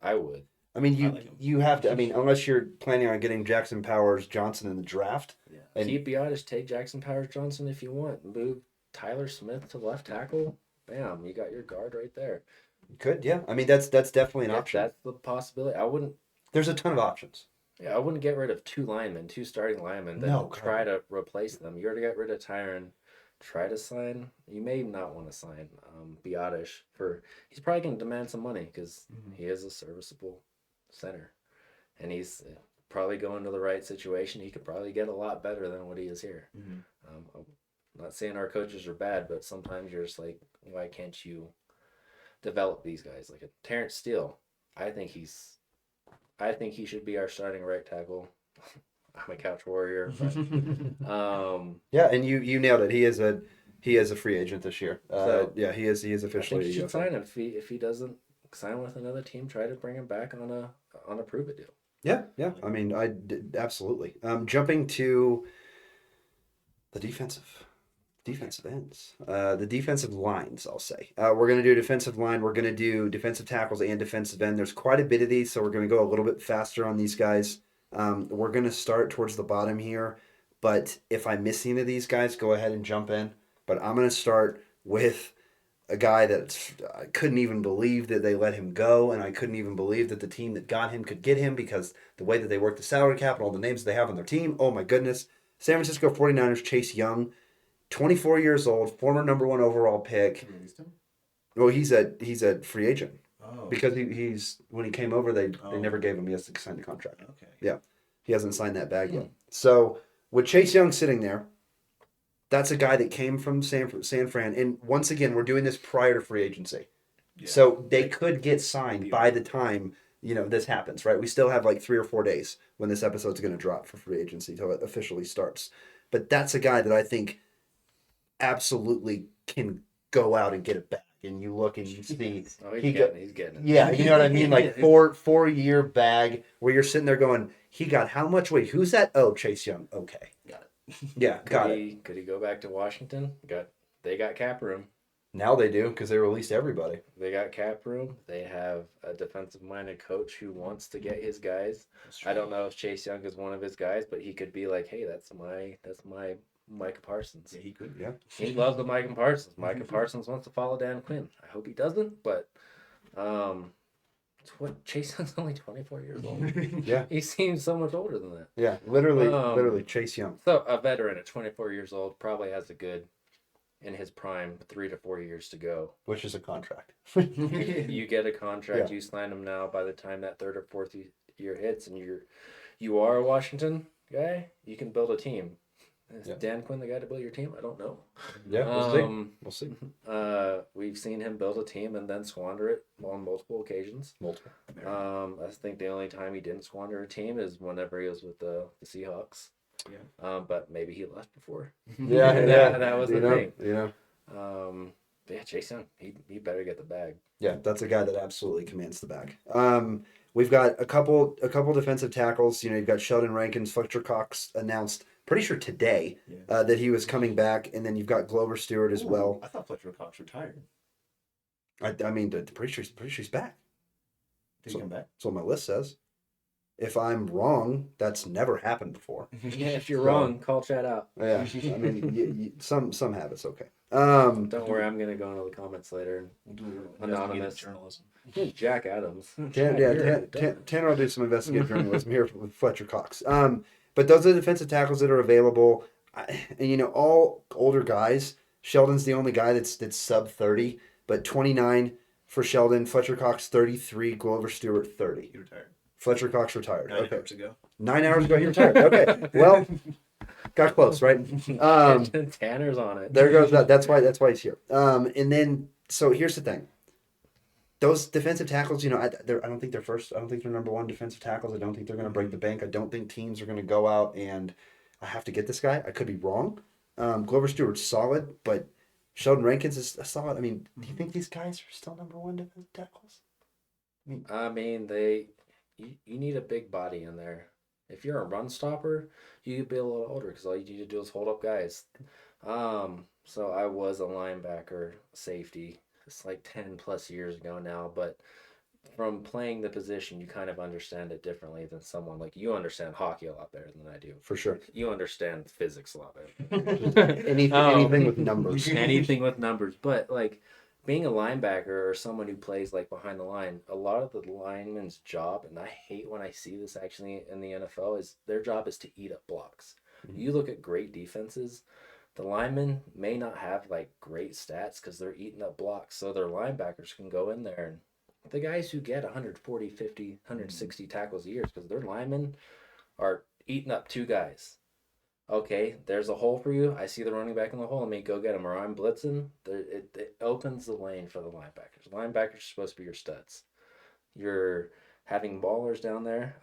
I would. I mean, you have to. I mean, unless you're planning on getting Jackson Powers Johnson in the draft. Yeah. And keep Biotish, take Jackson Powers Johnson if you want. Move Tyler Smith to left tackle. Bam, you got your guard right there. Could, yeah. I mean, that's definitely an option. That's the possibility. I wouldn't. There's a ton of options. Yeah, I wouldn't get rid of 2 starting linemen, then try to replace them. You already got rid of Tyron. Try to sign. You may not want to sign Biotish he's probably going to demand some money because he is a serviceable center, and he's probably going to the right situation. He could probably get a lot better than what he is here. I'm not saying our coaches are bad, but sometimes you're just like, why can't you develop these guys? Like a Terrence Steele, I think he should be our starting right tackle. I'm a couch warrior, but, yeah, and you nailed it. He is a free agent this year. Yeah, he is officially. I think you should sign him if he doesn't sign with another team. Try to bring him back on a prove it deal. Yeah, yeah. I mean, absolutely. Jumping to the defensive ends, the defensive lines. I'll say we're gonna do defensive line. We're gonna do defensive tackles and defensive end. There's quite a bit of these, so we're gonna go a little bit faster on these guys. We're gonna start towards the bottom here, but if I miss any of these guys, go ahead and jump in. But I'm gonna start with a guy that I couldn't even believe that they let him go, and I couldn't even believe that the team that got him could get him because the way that they work the salary cap and all the names they have on their team. Oh my goodness. San Francisco 49ers, Chase Young, 24 years old, former number one overall pick. Well, he's a free agent because he's when he came over, they never gave him. He has to sign the contract. Okay. Yeah, he hasn't signed that bag yet. So with Chase Young sitting there, that's a guy that came from San Fran. And once again, we're doing this prior to free agency. Yeah. So they could get signed by the time, this happens, right? We still have like 3 or 4 days when this episode's going to drop for free agency until it officially starts. But that's a guy that I think absolutely can go out and get it back. And you look and you see Oh, he's getting it. yeah, you know what I mean? Like 4-year bag where you're sitting there going, he got how much weight? Who's that? Oh, Chase Young. Okay. Got it. Yeah, got it. Could he go back to Washington? They got cap room. Now they do because they released everybody. They got cap room. They have a defensive-minded coach who wants to get his guys. I don't know if Chase Young is one of his guys, but he could be like, "Hey, that's my Micah Parsons." Yeah, he could. Yeah. He loves the Micah Parsons. Micah Parsons wants to follow Dan Quinn. I hope he doesn't, but Chase Young's only 24 years old. Yeah. He seems so much older than that. Yeah, literally Chase Young. So a veteran at 24 years old probably has a good, in his prime, 3 to 4 years to go. Which is a contract. You get a contract, Yeah. you sign him now. By the time that 3rd or 4th year hits, and you are a Washington guy, you can build a team. Is Dan Quinn the guy to build your team? I don't know. Yeah, we'll see. We've seen him build a team and then squander it on multiple occasions. Multiple. I think the only time he didn't squander a team is whenever he was with the Seahawks. Yeah. But maybe he left before. Yeah, that was the thing. But yeah, Chase Young, he better get the bag. Yeah, that's a guy that absolutely commands the bag. We've got a couple defensive tackles. You've got Sheldon Rankins, Fletcher Cox announced pretty sure today that he was coming back, and then you've got Glover Stewart as well. I thought Fletcher Cox retired. I mean, pretty sure he's back. Did he come back? That's what my list says. If I'm wrong, that's never happened before. Yeah, if you're wrong, call chat out. Yeah, I mean, some have it's okay. Don't worry, I'm gonna go into the comments later. We'll do Anonymous journalism. Jack Adams. Tanner will do some investigative journalism here with Fletcher Cox. But those are the defensive tackles that are available. And all older guys. Sheldon's the only guy that's sub 30, but 29 for Sheldon. Fletcher Cox 33. Glover Stewart 30. He retired. Fletcher Cox retired. 9 hours ago. 9 hours ago he retired. Okay. Well, got close, right? Tanner's on it. There goes that. That's why he's here. And then so here's the thing. Those defensive tackles, I don't think they're first. I don't think they're number one defensive tackles. I don't think they're going to break the bank. I don't think teams are going to go out and I have to get this guy. I could be wrong. Glover Stewart's solid, but Sheldon Rankins is solid. I mean, do you think these guys are still number one defensive tackles? You need a big body in there. If you're a run stopper, you could be a little older because all you need to do is hold up guys. So I was a linebacker, safety. It's like 10 plus years ago now, but from playing the position, you kind of understand it differently than someone like you understand hockey a lot better than I do. For sure. You understand physics a lot better. anything with numbers. Anything with numbers. But like being a linebacker or someone who plays like behind the line, a lot of the lineman's job, and I hate when I see this actually in the NFL, is their job is to eat up blocks. Mm-hmm. You look at great defenses, the linemen may not have like great stats because they're eating up blocks. So their linebackers can go in there, and the guys who get 140, 50, 160 tackles a year because their linemen are eating up 2 guys. Okay, there's a hole for you. I see the running back in the hole. Let me go get him. Or I'm blitzing. It opens the lane for the linebackers. Linebackers are supposed to be your studs. You're having ballers down there.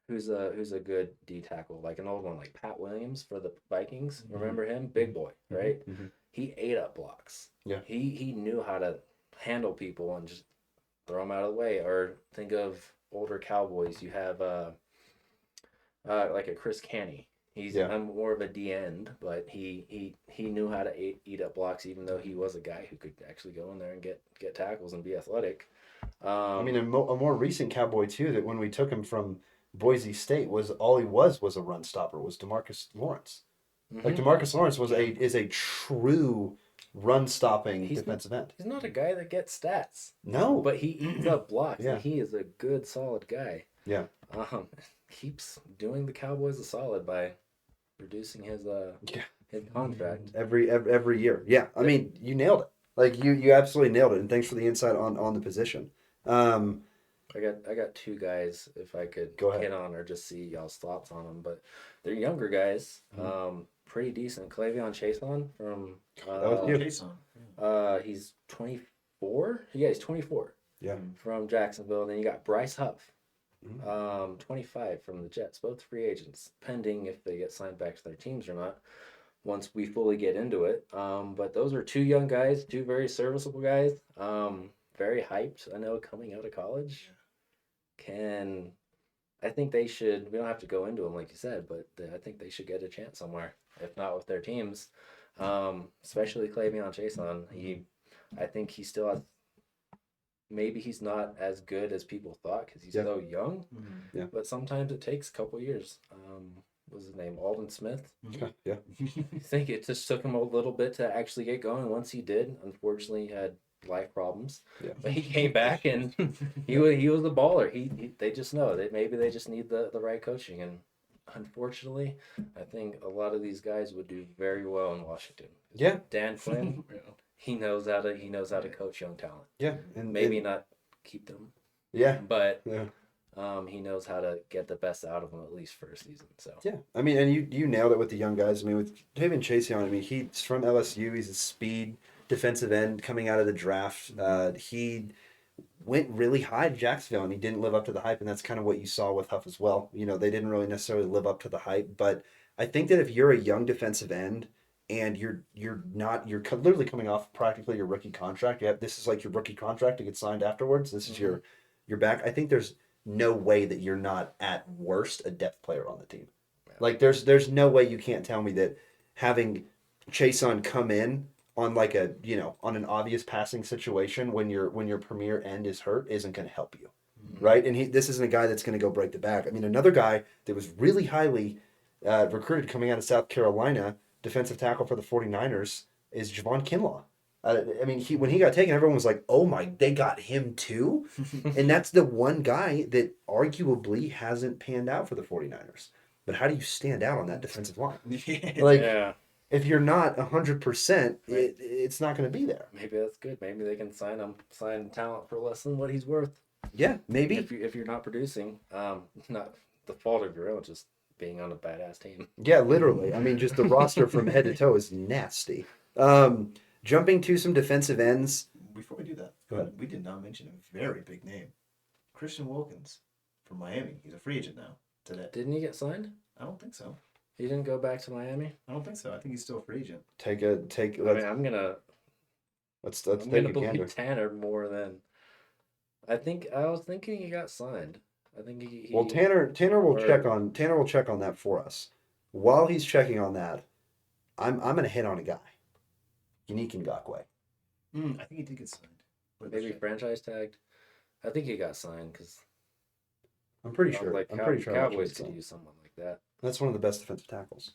Who's a good D tackle, like an old one, like Pat Williams for the Vikings. Mm-hmm. Remember him? Big boy, right? Mm-hmm. He ate up blocks. Yeah. He knew how to handle people and just throw them out of the way. Or think of older Cowboys, you have like a Chris Canny. He's Yeah. more of a D end, but he knew how to eat up blocks, even though he was a guy who could actually go in there and get tackles and be athletic. I mean, a more recent Cowboy too. That when we took him from Boise State, was all he was a run stopper. Was Demarcus Lawrence? Like Mhm. Demarcus Lawrence is a true run stopping He's defensive end. He's not a guy that gets stats, No. but he eats up blocks, Yeah. and he is a good, solid guy. Yeah. Um, keeps doing the Cowboys a solid by reducing his Yeah. his contract. Every year. Yeah. I mean, you nailed it. Like you absolutely nailed it. And thanks for the insight on the position. Um, I got two guys if I could Go ahead. hit on or just see y'all's thoughts on them, but they're younger guys, pretty decent. Clavion Chason from That was you. Jason. he's 24. Yeah, he's 24 yeah. from Jacksonville. Then you got Bryce Huff, Mhm. 25 from the Jets, both free agents, pending if they get signed back to their teams or not. Once we fully get into it, but those are two young guys, two very serviceable guys. Very hyped. I know coming out of college. I think they should. We don't have to go into them like you said, but I think they should get a chance somewhere, if not with their teams. Especially Clavion Chason. I think he still has. Maybe he's not as good as people thought because he's Yeah. so young. Yeah. But sometimes it takes a couple years. What was his name? Alden Smith. Yeah. I think it just took him a little bit to actually get going. Once he did, unfortunately, he had life problems. Yeah. But he came back and he was a baller. They just know that maybe they just need the right coaching. And unfortunately, I think a lot of these guys would do very well in Washington. Yeah. Dan Quinn, he knows how to coach young talent. Yeah. And Maybe not keep them, Yeah. but Yeah. he knows how to get the best out of them at least for a season. So Yeah, I mean, and you nailed it with the young guys. I mean, with Tavion Chason, I mean, he's from LSU. He's a speed defensive end coming out of the draft. He went really high to Jacksonville, and he didn't live up to the hype, and that's kind of what you saw with Huff as well. You know, they didn't really necessarily live up to the hype, but I think that if you're a young defensive end and you're literally coming off practically your rookie contract, this is like your rookie contract to get signed afterwards. This is your back. I think there's no way that you're not at worst a depth player on the team. Like there's no way you can't tell me that having Chason come in on like a on an obvious passing situation when your premier end is hurt isn't going to help you, right? And this isn't a guy that's going to go break the back. I mean, another guy that was really highly recruited coming out of South Carolina, defensive tackle for the 49ers, is Javon Kinlaw. I mean, when he got taken, everyone was like, "Oh my, they got him too," and that's the one guy that arguably hasn't panned out for the 49ers. But how do you stand out on that defensive line? Like, yeah, if you're not 100%, it's not going to be there. maybe that's good. Maybe they can sign talent for less than what he's worth. Yeah, maybe. If you're not producing, not the fault of your own, just being on a badass team. Yeah, literally. I mean, just the roster from head to toe is nasty. Jumping to some defensive ends. Before we do that, Go ahead. we did not mention a very big name, Christian Wilkins from Miami. He's a free agent now. Today, Didn't he get signed? I don't think so. He didn't go back to Miami. I don't think so. I think he's still a free agent. Let's I mean, I'm gonna take I'm a gonna gander. believe Tanner more than. I was thinking he got signed. I think he Well, Tanner will or- check on that for us. While he's checking on that, I'm going to hit on a guy, Unique Ngakoue. I think he did get signed. But maybe franchise tagged. I think he got signed because I'm pretty sure. like I'm pretty sure. Cowboys could use someone like that. That's one of the best defensive tackles.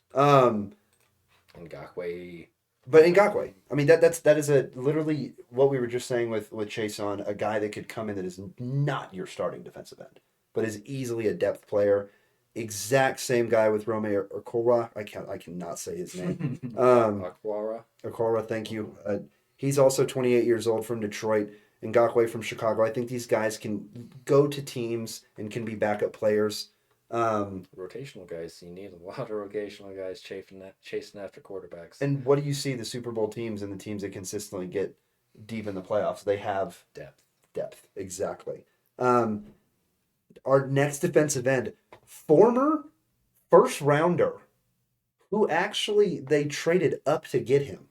Ngakoue. But Ngakoue, I mean that is literally what we were just saying with Chason, a guy that could come in that is not your starting defensive end, but is easily a depth player. Exact same guy with Romeo Okora. I cannot say his name. Aquara. Okora, thank you. He's also 28 years old from Detroit. Ngakoue from Chicago. I think these guys can go to teams and can be backup players. Rotational guys. You need a lot of rotational guys chasing after quarterbacks. And what do you see the Super Bowl teams and the teams that consistently get deep in the playoffs? They have depth. Exactly. Our next defensive end, former first rounder, who actually they traded up to get him,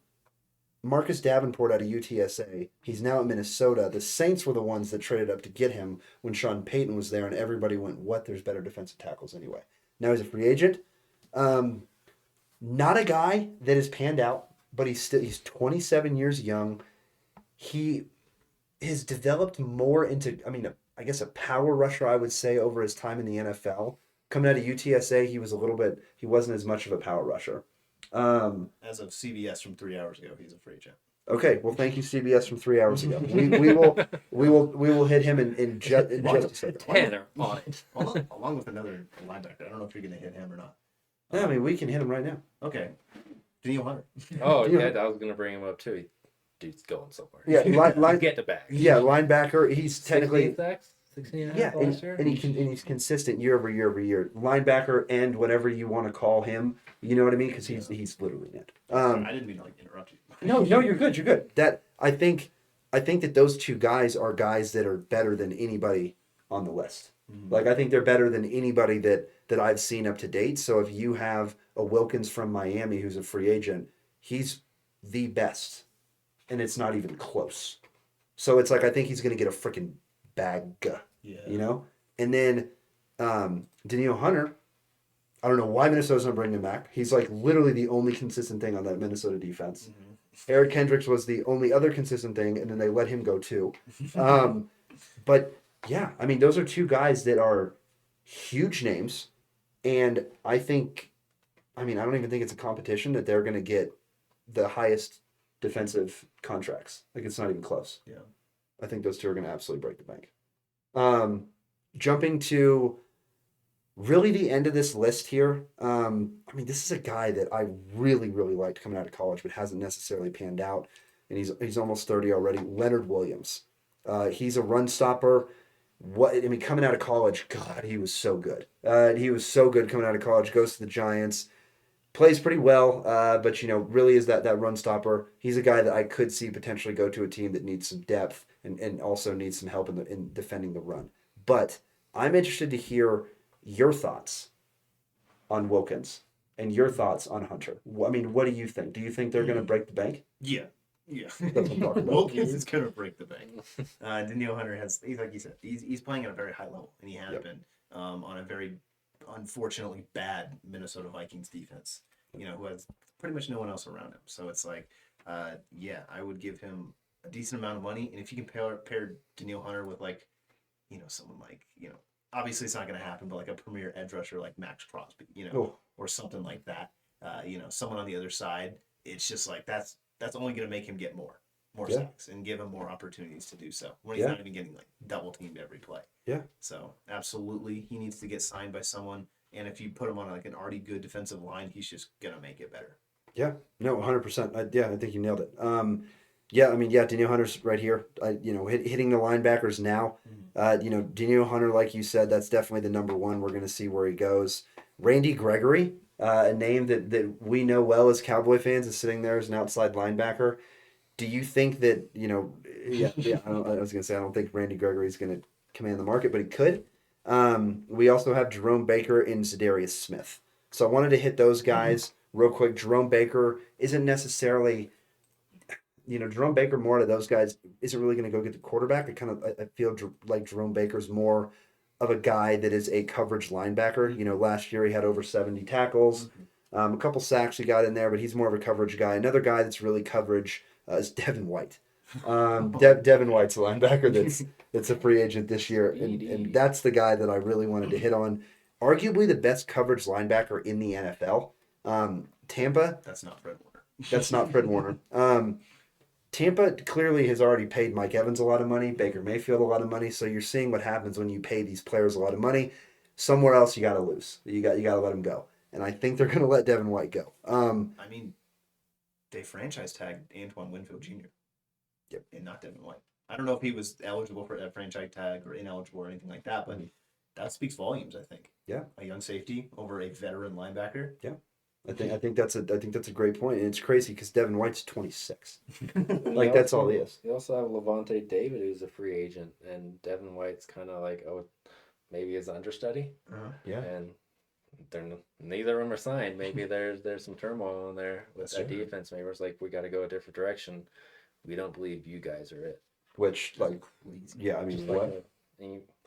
Marcus Davenport out of UTSA. He's now at Minnesota. The Saints were the ones that traded up to get him when Sean Payton was there, and everybody went, "What? There's better defensive tackles anyway." Now he's a free agent. Not a guy that has panned out, but he's 27 years young. He has developed more into, I guess a power rusher, I would say, over his time in the NFL. Coming out of UTSA, he wasn't as much of a power rusher. As of CBS from 3 hours ago, he's a free agent. Okay, well, thank you, CBS, from 3 hours ago. We will hit him in just a second. Tanner on it. Along with another linebacker. I don't know if you're going to hit him or not. Yeah, we can hit him right now. Okay. Daniil Hunter. Oh, yeah, I was going to bring him up too. Dude's going somewhere. Yeah, Get the back. Yeah, linebacker. He's technically 16 sacks, 16 and a yeah, half last year. and he's consistent year over year over year. Linebacker and whatever you want to call him. You know what I mean? Because he's literally it. I didn't mean to interrupt you. No, you're good. You're good. That I think that those two guys are guys that are better than anybody on the list. Mm-hmm. Like, I think they're better than anybody that I've seen up to date. So if you have a Wilkins from Miami who's a free agent, he's the best, and it's not even close. So it's like, I think he's going to get a freaking bag, you know? And then Daniil Hunter, I don't know why Minnesota's not bringing him back. He's like literally the only consistent thing on that Minnesota defense. Mm-hmm. Eric Kendricks was the only other consistent thing, and then they let him go too. But yeah, those are two guys that are huge names, and I think, I don't even think it's a competition that they're going to get the highest defensive contracts. Like, it's not even close. Yeah, I think those two are going to absolutely break the bank. Jumping to really the end of this list here. This is a guy that I really, really liked coming out of college, but hasn't necessarily panned out. And he's almost 30 already. Leonard Williams. He's a run stopper. Coming out of college, God, he was so good. He was so good coming out of college. Goes to the Giants. Plays pretty well, but really is that run stopper. He's a guy that I could see potentially go to a team that needs some depth and also needs some help in defending the run. But I'm interested to hear your thoughts on Wilkins and your thoughts on Hunter. What do you think? Do you think they're going to break the bank? Yeah. That's what I'm talking about. Wilkins is going to break the bank. Daniil Hunter he's like you said, he's playing at a very high level, and he has been on a very unfortunately bad Minnesota Vikings defense, who has pretty much no one else around him. So it's like, I would give him a decent amount of money. And if you can pair Daniil Hunter with someone like, obviously it's not going to happen, but like a premier edge rusher like Max Crosby, or something like that, someone on the other side, it's just like, that's only going to make him get more sacks and give him more opportunities to do so when he's not even getting like double teamed every play. Yeah. So absolutely, he needs to get signed by someone. And if you put him on like an already good defensive line, he's just going to make it better. Yeah, no, 100%. I think you nailed it. Daniil Hunter's right here. Hitting the linebackers now. Daniil Hunter, like you said, that's definitely the number one. We're going to see where he goes. Randy Gregory, a name that we know well as Cowboy fans, is sitting there as an outside linebacker. Do you think that, I was going to say, I don't think Randy Gregory is going to command the market, but he could. We also have Jerome Baker and Zadarius Smith. So I wanted to hit those guys real quick. Jerome Baker isn't necessarily, Jerome Baker, more to those guys, isn't really going to go get the quarterback. I feel like Jerome Baker's more of a guy that is a coverage linebacker. Last year he had over 70 tackles, a couple sacks he got in there, but he's more of a coverage guy. Another guy that's really coverage is Devin White. Devin White's a linebacker that's a free agent this year, and that's the guy that I really wanted to hit on. Arguably the best coverage linebacker in the NFL. Tampa. That's not Fred Warner. That's not Fred Warner. Tampa clearly has already paid Mike Evans a lot of money, Baker Mayfield a lot of money. So you're seeing what happens when you pay these players a lot of money. Somewhere else you got to lose. You got to let them go. And I think they're going to let Devin White go. They franchise tagged Antoine Winfield Jr. Yep, and not Devin White. I don't know if he was eligible for a franchise tag or ineligible or anything like that, but that speaks volumes. I think. Yeah, a young safety over a veteran linebacker. Yeah. I think that's a great point, and it's crazy because Devin White's 26. That's all he is. You also have Levante David, who's a free agent, and Devin White's kind of like, maybe his understudy. Yeah. And neither of them are signed. Maybe there's some turmoil in there with that defense. Maybe it's like we got to go a different direction. We don't believe you guys are it. Which, like, yeah, I mean, Just what?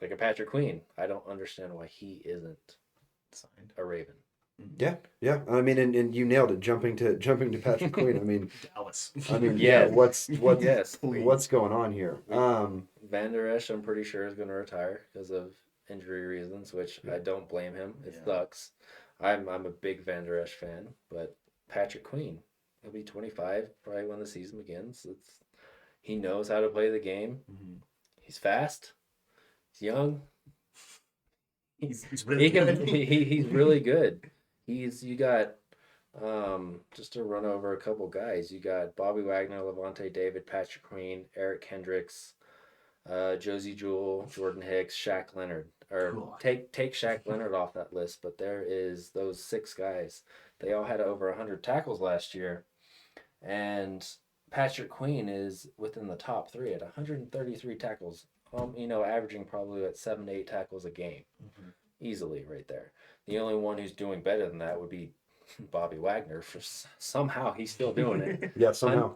Like a Patrick Queen. I don't understand why he isn't Signed. a Raven. Yeah, yeah. I mean, and you nailed it. Jumping to Patrick Queen. I mean, Dallas. yeah. What's Yes. what's going on here? Van Der Esch, I'm pretty sure is going to retire because of injury reasons, which I don't blame him. It sucks. I'm a big Van Der Esch fan, but Patrick Queen, he'll be 25 probably when the season begins. He knows how to play the game. Mm-hmm. He's fast. He's young. He's really good. He's really good. You got just to run over a couple guys. You got Bobby Wagner, Levante David, Patrick Queen, Eric Kendricks, Josie Jewell, Jordan Hicks, Shaq Leonard. Or Cool. take Shaq Leonard off that list, but there is those 6 guys. They all had over 100 tackles last year, and Patrick Queen is within the top 3 at 133 tackles. Averaging probably at 7 to 8 tackles a game, easily right there. The only one who's doing better than that would be Bobby Wagner. Somehow he's still doing it. Yeah, somehow.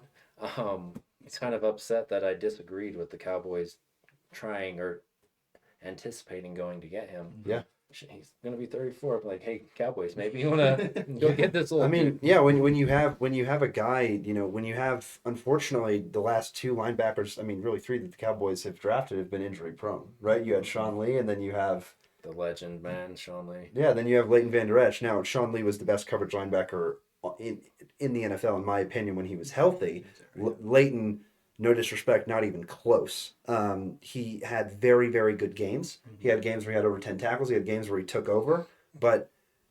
He's kind of upset that I disagreed with the Cowboys trying or anticipating going to get him. Yeah. He's gonna be 34. I'm like, hey, Cowboys, maybe you wanna go get this little. I mean, yeah. When you have a guy, when you have, unfortunately, the last 2 linebackers. I mean, really 3 that the Cowboys have drafted have been injury prone, right? You had Sean Lee, and then you have the legend man, Sean Lee. Yeah, then you have Leighton Van Der Esch. Now, Sean Lee was the best coverage linebacker in the NFL, in my opinion, when he was healthy. Leighton, no disrespect, not even close. He had very, very good games. He had games where he had over 10 tackles. He had games where he took over. But,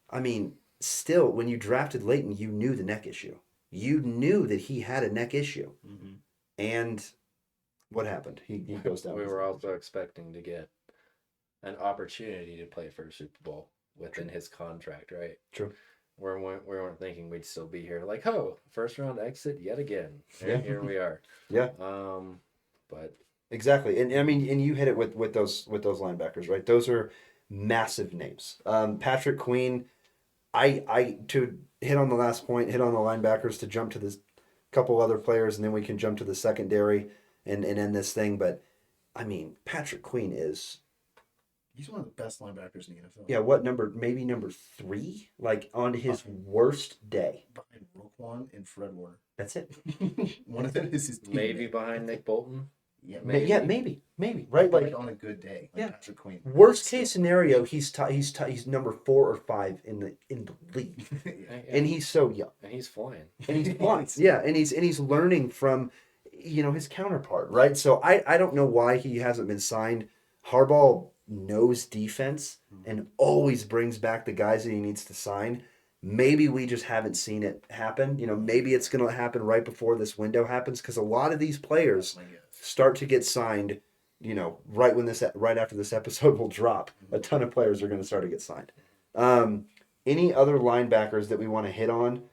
I mean, still, when you drafted Leighton, you knew the neck issue. You knew that he had a neck issue. Mm-hmm. And what happened? He goes down. We were also expecting to get an opportunity to play for a Super Bowl within his contract, right? True. We weren't thinking we'd still be here. Like, first round exit yet again. Yeah. Here we are. Yeah. But exactly, and I mean, and you hit it with those linebackers, right? Those are massive names. Patrick Queen. I to hit on the last point, hit on the linebackers to jump to this couple other players, and then we can jump to the secondary and end this thing. But I mean, Patrick Queen is. He's one of the best linebackers in the NFL. Yeah, what number? Maybe number 3, like on his worst day. Behind Roquan and Fred Warner. That's it. One of them is his teammate. maybe behind Nick Bolton. Yeah, Maybe, right? Like on a good day, like yeah. Patrick Queen. Worst case scenario, he's number 4 or 5 in the league, and he's so young, and he's flying, yeah, and he's learning from, his counterpart, right? So I don't know why he hasn't been signed. Harbaugh knows defense and always brings back the guys that he needs to sign. Maybe we just haven't seen it happen. Maybe it's going to happen right before this window happens, because a lot of these players start to get signed, right after this episode will drop. A ton of players are going to start to get signed. Any other linebackers that we want to hit on?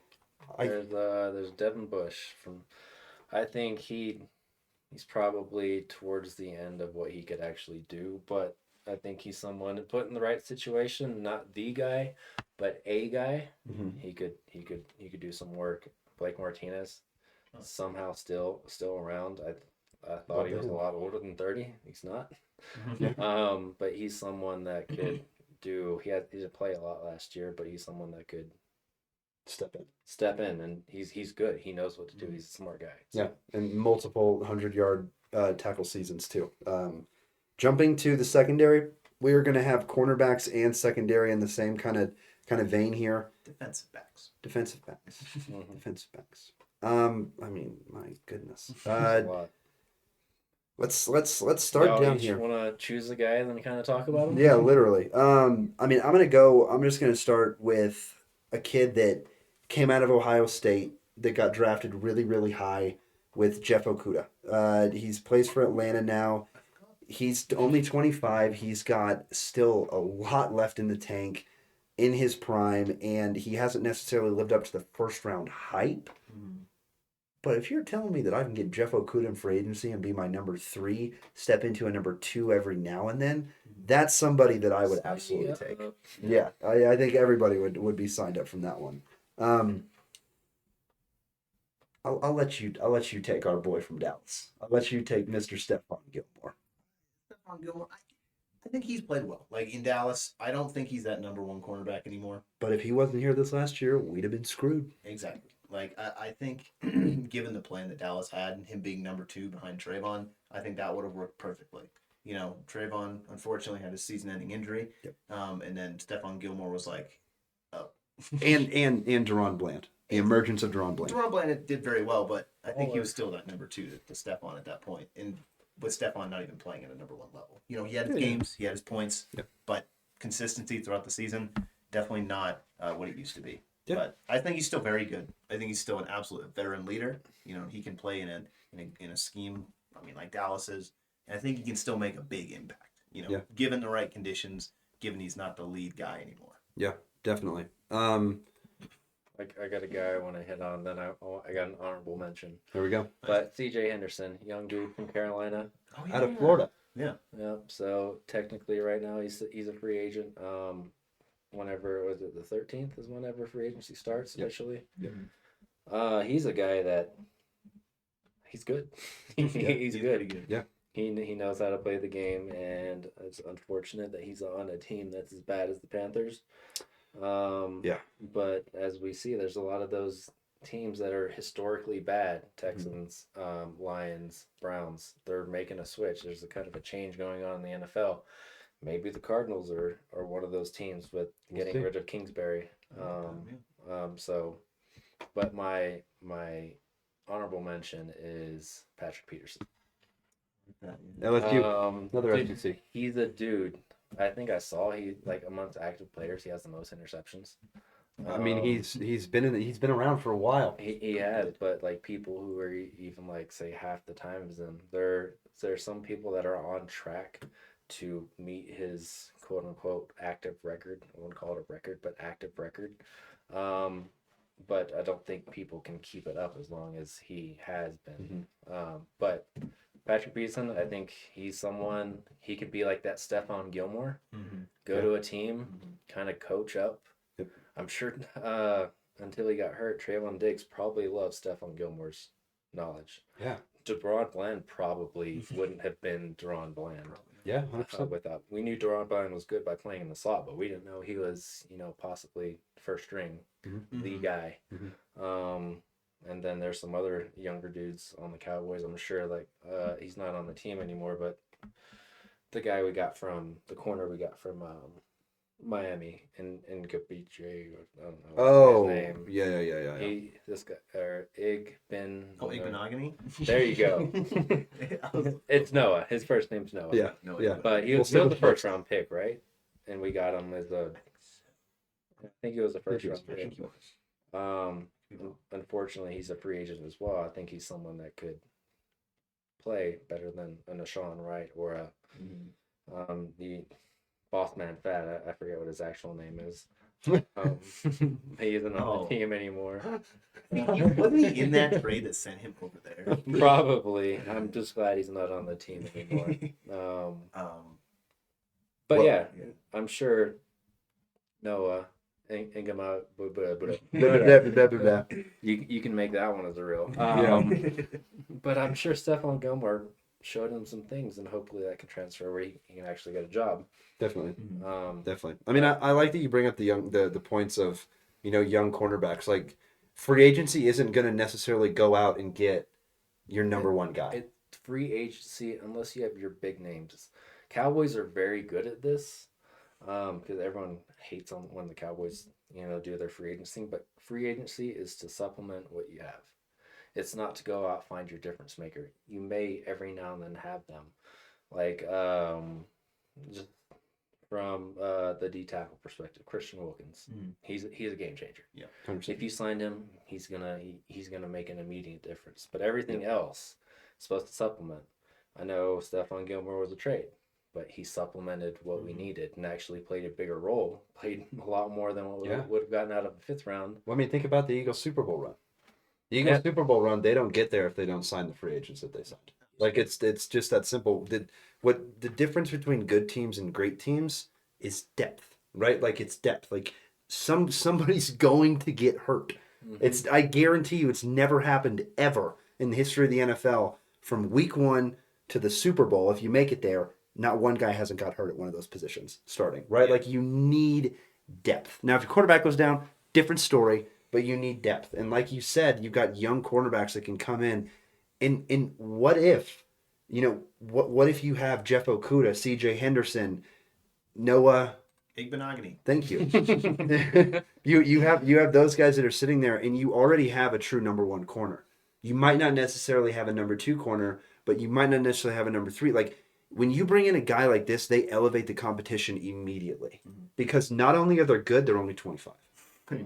There's Devin Bush I think he's probably towards the end of what he could actually do, but I think he's someone to put in the right situation, not the guy, but a guy. Mm-hmm. He could do some work. Blake Martinez, somehow still around. I thought he was a lot older than 30. He's not. But he's someone that could do. He didn't play a lot last year, but he's someone that could step in, and he's good. He knows what to do. He's a smart guy. So. Yeah, and multiple 100-yard tackle seasons too. Jumping to the secondary, we are going to have cornerbacks and secondary in the same kind of vein here. Defensive backs. I mean, my goodness. Let's start down here. Want to choose a guy and then kind of talk about him? Yeah, literally. I mean, I'm just going to start with a kid that came out of Ohio State that got drafted really, really high with Jeff Okudah. He's plays for Atlanta now. He's only 25. He's got still a lot left in the tank in his prime, and he hasn't necessarily lived up to the first round hype. But if you're telling me that I can get Jeff Okuda in free agency and be my number 3, step into a number 2 every now and then, that's somebody that I would absolutely take. Yeah, I think everybody would be signed up from that one. I'll let you take our boy from Dallas. I'll let you take Mr. Stephon Gilmore. Stephon Gilmore, I think he's played well. Like in Dallas, I don't think he's that number 1 cornerback anymore. But if he wasn't here this last year, we'd have been screwed. Exactly. Like I think, given the plan that Dallas had, and him being number 2 behind Trayvon, I think that would have worked perfectly. You know, Trayvon unfortunately had a season-ending injury, Yep. And then Stephon Gilmore was like, oh. and Deron Bland, the emergence of Deron Bland. Deron Bland did very well, but I think he was still that number 2 to Stephon at that point, and with Stephon not even playing at a number 1 level. You know, he had his games, he had his points, but consistency throughout the season, definitely not what it used to be. Yeah. But I think he's still very good. I think he's still an absolute veteran leader. You know, he can play in a scheme. I mean, like Dallas is, and I think he can still make a big impact. You know, given the right conditions, given he's not the lead guy anymore. Yeah, definitely. I got a guy I want to hit on. Then I got an honorable mention. There we go. But C.J. Henderson, young dude from Carolina, out of Florida. Yeah. So technically, right now he's a free agent. Whenever was it, the 13th is whenever free agency starts officially. Yep. He's a guy that he's good. he's good. Yeah. He knows how to play the game, and it's unfortunate that he's on a team that's as bad as the Panthers. But as we see, there's a lot of those teams that are historically bad. Texans, Lions, Browns. They're making a switch. There's a kind of a change going on in the NFL. Maybe the Cardinals are one of those teams with getting rid of Kingsbury. But my honorable mention is Patrick Peterson. LSU, another SEC. He's a dude. I think I saw he like amongst active players, he has the most interceptions. I mean, he's been around for a while. He has, but like people who are even like say half the time as him, there's some people that are on track to meet his quote unquote active record. I wouldn't call it a record, but active record. But I don't think people can keep it up as long as he has been. But Patrick Peterson, I think he's someone, he could be like that Stephon Gilmore. Go to a team, kind of coach up. I'm sure until he got hurt, Trayvon Diggs probably loved Stephon Gilmore's knowledge. Yeah. Deron Bland probably wouldn't have been Deron Bland. Yeah, 100%. Without, we knew Deron Bland was good by playing in the slot, but we didn't know he was, possibly first string, the guy. And then there's some other younger dudes on the Cowboys. I'm sure, like, he's not on the team anymore, but the guy we got from the corner we got from Miami in Capiche, I don't know his name. Yeah. This guy or Igben. Igbenogany? There you go. It's Noah. His first name's Noah. Yeah. But he was still the first round pick, right? And we got him as I think he was a first round pick. Unfortunately, he's a free agent as well. I think he's someone that could play better than a Nashawn Wright or the boss man Fat. I forget what his actual name is. He isn't on the team anymore. Wasn't he in that trade that sent him over there? Probably. I'm just glad he's not on the team anymore. But yeah, I'm sure Noah. You can make that one as a real. But I'm sure Stephon Gilmore showed him some things, and hopefully that can transfer where he can actually get a job. Definitely. Definitely. I mean, I like that you bring up the points of young cornerbacks. Like free agency isn't going to necessarily go out and get your number one guy. It's free agency unless you have your big names. Cowboys are very good at this. Because everyone hates on when the Cowboys, do their free agency, but free agency is to supplement what you have. It's not to go out find your difference maker. You may every now and then have them, like just from the D tackle perspective, Christian Wilkins. He's a game changer. Yeah, 100%. If you signed him, he's gonna make an immediate difference. But everything else is supposed to supplement. I know Stephon Gilmore was a trade, but he supplemented what we needed and actually played a bigger role, played a lot more than what we would have gotten out of the 5th round. Well, I mean, think about the Eagles Super Bowl run. The Eagles Yeah. Super Bowl run, they don't get there if they don't sign the free agents that they signed. Like it's just that simple. What the difference between good teams and great teams is depth, right? Like it's depth. Like somebody's going to get hurt. It's I guarantee you it's never happened ever in the history of the NFL from week 1 to the Super Bowl. If you make it there, not one guy hasn't got hurt at one of those positions starting, right? Yeah. Like you need depth. Now if your quarterback goes down, different story, but you need depth. And like you said, you've got young cornerbacks that can come in. And what if, what if you have Jeff Okuda, C.J. Henderson, Noah? Igbenogany. Thank you. you have those guys that are sitting there, and you already have a true number 1 corner. You might not necessarily have a number 2 corner, but you might not necessarily have a number 3. Like when you bring in a guy like this, they elevate the competition immediately because not only are they good, they're only 25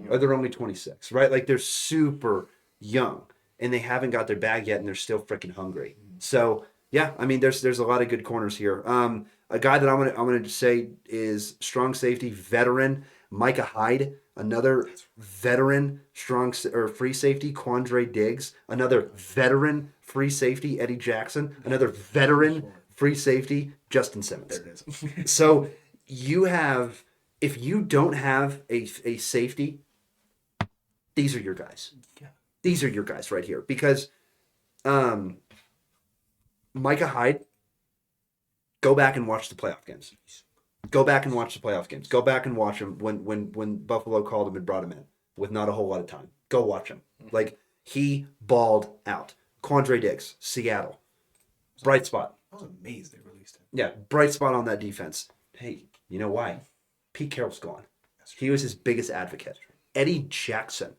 or they're only 26, right? Like they're super young and they haven't got their bag yet, and they're still freaking hungry. So yeah, I mean, there's a lot of good corners here. A guy that I'm gonna say is strong safety veteran Micah Hyde, another veteran or free safety Quandre Diggs, another veteran free safety Eddie Jackson, another veteran free safety Justin Simmons. There it is. So you have, if you don't have a safety, these are your guys. Yeah. These are your guys right here because Micah Hyde, go back and watch the playoff games. Go back and watch the playoff games. Go back and watch him when Buffalo called him and brought him in with not a whole lot of time. Go watch him. Like he balled out. Quandre Diggs, Seattle, bright spot. I was amazed they released him. Yeah, bright spot on that defense. Hey, you know why? Pete Carroll's gone. He was his biggest advocate. Eddie Jackson.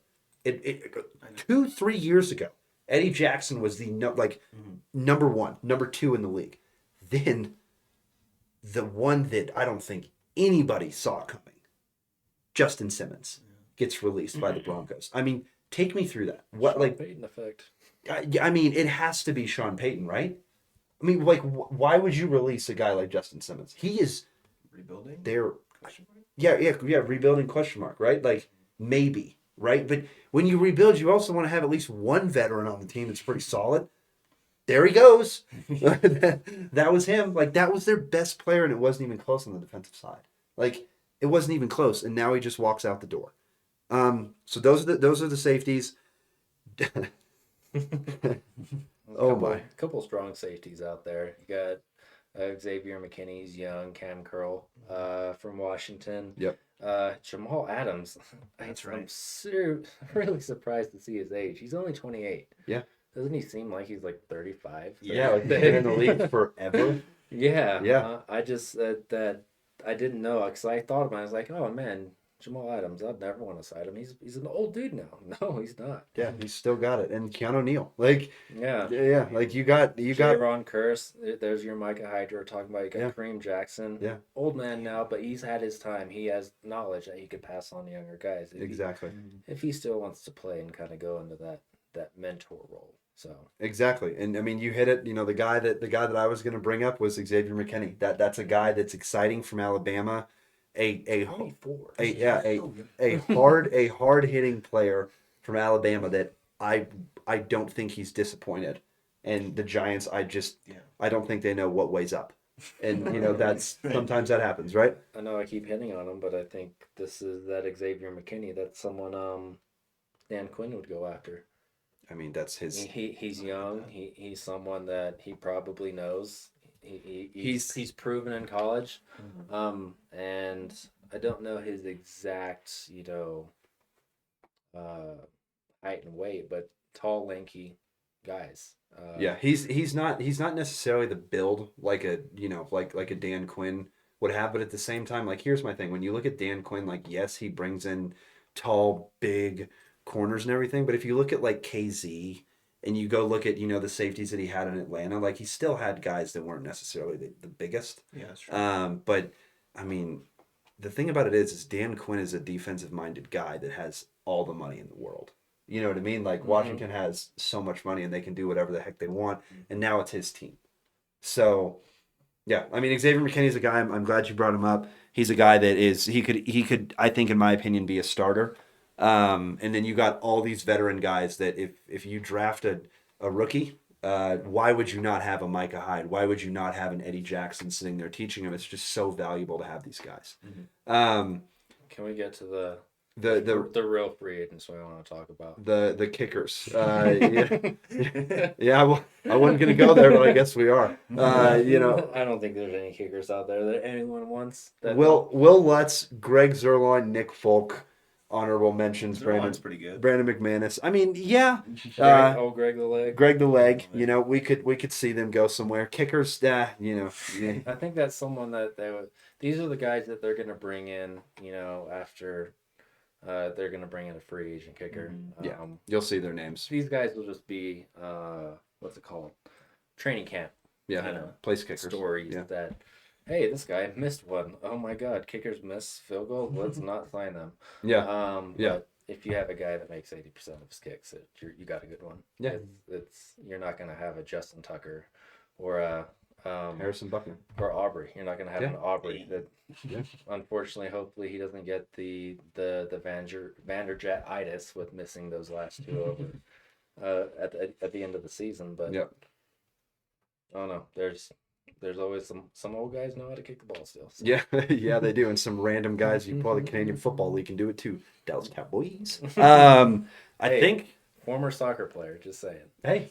2-3 years ago, Eddie Jackson was the number 1, number 2 in the league. Then the one that I don't think anybody saw coming, Justin Simmons, gets released by the Broncos. I mean, take me through that. What Sean Payton effect. I mean, it has to be Sean Payton, right? I mean, like, why would you release a guy like Justin Simmons? He is Rebuilding? there. Question mark? Yeah, rebuilding question mark, right? Like maybe, right? But when you rebuild, you also want to have at least one veteran on the team that's pretty solid. There he goes. That was him. Like that was their best player, and it wasn't even close on the defensive side. Like it wasn't even close, and now he just walks out the door. So those are the safeties. Oh my! Couple strong safeties out there. You got Xavier McKinney, he's young. Cam Curl from Washington. Yep. Jamal Adams. That's I'm right. really surprised to see his age. He's only 28. Yeah. Doesn't he seem like he's like 35? Yeah, like they've been in the league forever. Yeah. Yeah. I just that I didn't know because I thought about it. I was like, oh man, Jamal Adams. I'd never want to cite him. He's an old dude now. No, he's not. Yeah, he's still got it. And Keanu Neal, like Yeah. yeah, like you got Ron Curse. There's your Micah Hyde talking about. You got Yeah. Kareem Jackson. Yeah. Old man now, but he's had his time. He has knowledge that he could pass on to younger guys. exactly. If he still wants to play and kind of go into that mentor role. So Exactly. And I mean you hit it, the guy that I was gonna bring up was Xavier McKinney. That's a guy that's exciting from Alabama. A 24. hard hitting player from Alabama that I don't think he's disappointed. And the Giants, I don't think they know what weigh's up. And that's sometimes that happens, right? I know I keep hitting on him, but I think this is that Xavier McKinney. That's someone Dan Quinn would go after. I mean that's his He's young. He's someone that he probably knows. He's proven in college, and I don't know his exact height and weight, but tall, lanky guys. yeah, he's not necessarily the build like a like a Dan Quinn would have, but at the same time, like here's my thing: when you look at Dan Quinn, like yes, he brings in tall, big corners and everything, but if you look at like KZ and you go look at the safeties that he had in Atlanta, like he still had guys that weren't necessarily the biggest. Yeah, that's true. But I mean, the thing about it is Dan Quinn is a defensive minded guy that has all the money in the world. You know what I mean? Like Washington has so much money and they can do whatever the heck they want, and now it's his team. So yeah, I mean Xavier McKinney's a guy. I'm glad you brought him up. He's a guy that he could I think in my opinion be a starter. And then you got all these veteran guys that if you drafted a rookie, why would you not have a Micah Hyde? Why would you not have an Eddie Jackson sitting there teaching him? It's just so valuable to have these guys. Can we get to the real free agents we want to talk about? The kickers. Yeah, I wasn't gonna go there, but I guess we are. I don't think there's any kickers out there that anyone wants. Will Lutz, Greg Zerline, Nick Folk, honorable mentions. Zerline's pretty good. Brandon McManus. I mean, yeah. Greg the leg. Greg the leg. We could see them go somewhere. Kickers. Yeah. I think that's someone that these are the guys that they're gonna bring in. After. They're going to bring in a free agent kicker. Yeah, you'll see their names. These guys will just be, what's it called? Training camp. Yeah, place kickers. Stories that, hey, this guy missed one. Oh my God, kickers miss field goal. Let's not sign them. Yeah. But if you have a guy that makes 80% of his kicks, you got a good one. Yeah. You're not going to have a Justin Tucker or a Harrison Buckner or Aubrey. You're not going to have an Aubrey that. Yeah. Unfortunately, hopefully he doesn't get the Vanderjet-itis with missing those last two over at the end of the season. But I don't know. There's always some old guys know how to kick the ball still. So. Yeah, yeah, they do, and some random guys you pull the Canadian Football League can do it too. Dallas Cowboys. I think former soccer player. Just saying. Hey.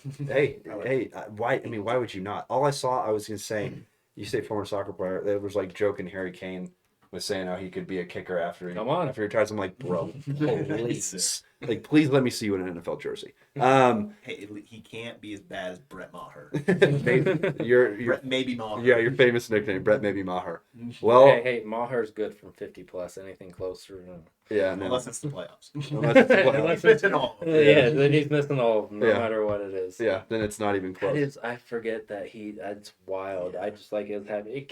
Why? I mean, why would you not? All I saw, I was gonna say. You say former soccer player. There was like joking Harry Kane was saying how he could be a kicker after he retires. I'm like, bro, please, please let me see you in an NFL jersey. Hey, he can't be as bad as Brett Maher. Brett Maybe Maher. Yeah, your famous nickname, Brett Maybe Maher. Well, hey, Maher's good from 50 plus. Anything closer? Yeah, no. Unless it's the playoffs. Unless it's missing all. Yeah, then he's missing all, no matter what it is. Yeah, then it's not even close. I forget that that's wild. I just like it having.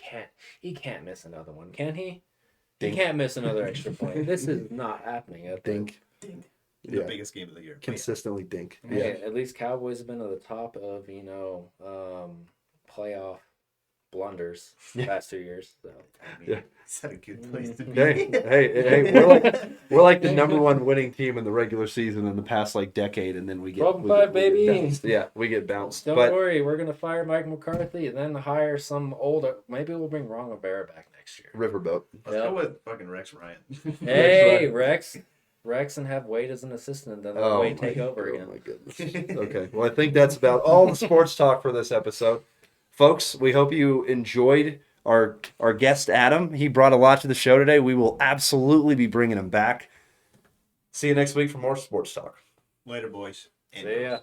He can't miss another one, can he? Dink. He can't miss another extra point. This is not happening. Dink. The biggest game of the year. Consistently dink. Yeah. At least Cowboys have been at the top of playoff blunders the past 2 years. So Is that a good place to be? Hey, we're like the number one winning team in the regular season in the past decade, and then we get 12-5, baby. We get bounced. Don't worry, we're gonna fire Mike McCarthy and then hire some older. Maybe we'll bring Ron Rivera back next year. Riverboat. Let's go with fucking Rex Ryan. Hey, Rex, and have Wade as an assistant, then let Wade take over again. Oh my goodness. Okay, well, I think that's about all the sports talk for this episode. Folks, we hope you enjoyed our guest, Adam. He brought a lot to the show today. We will absolutely be bringing him back. See you next week for more sports talk. Later, boys. See ya.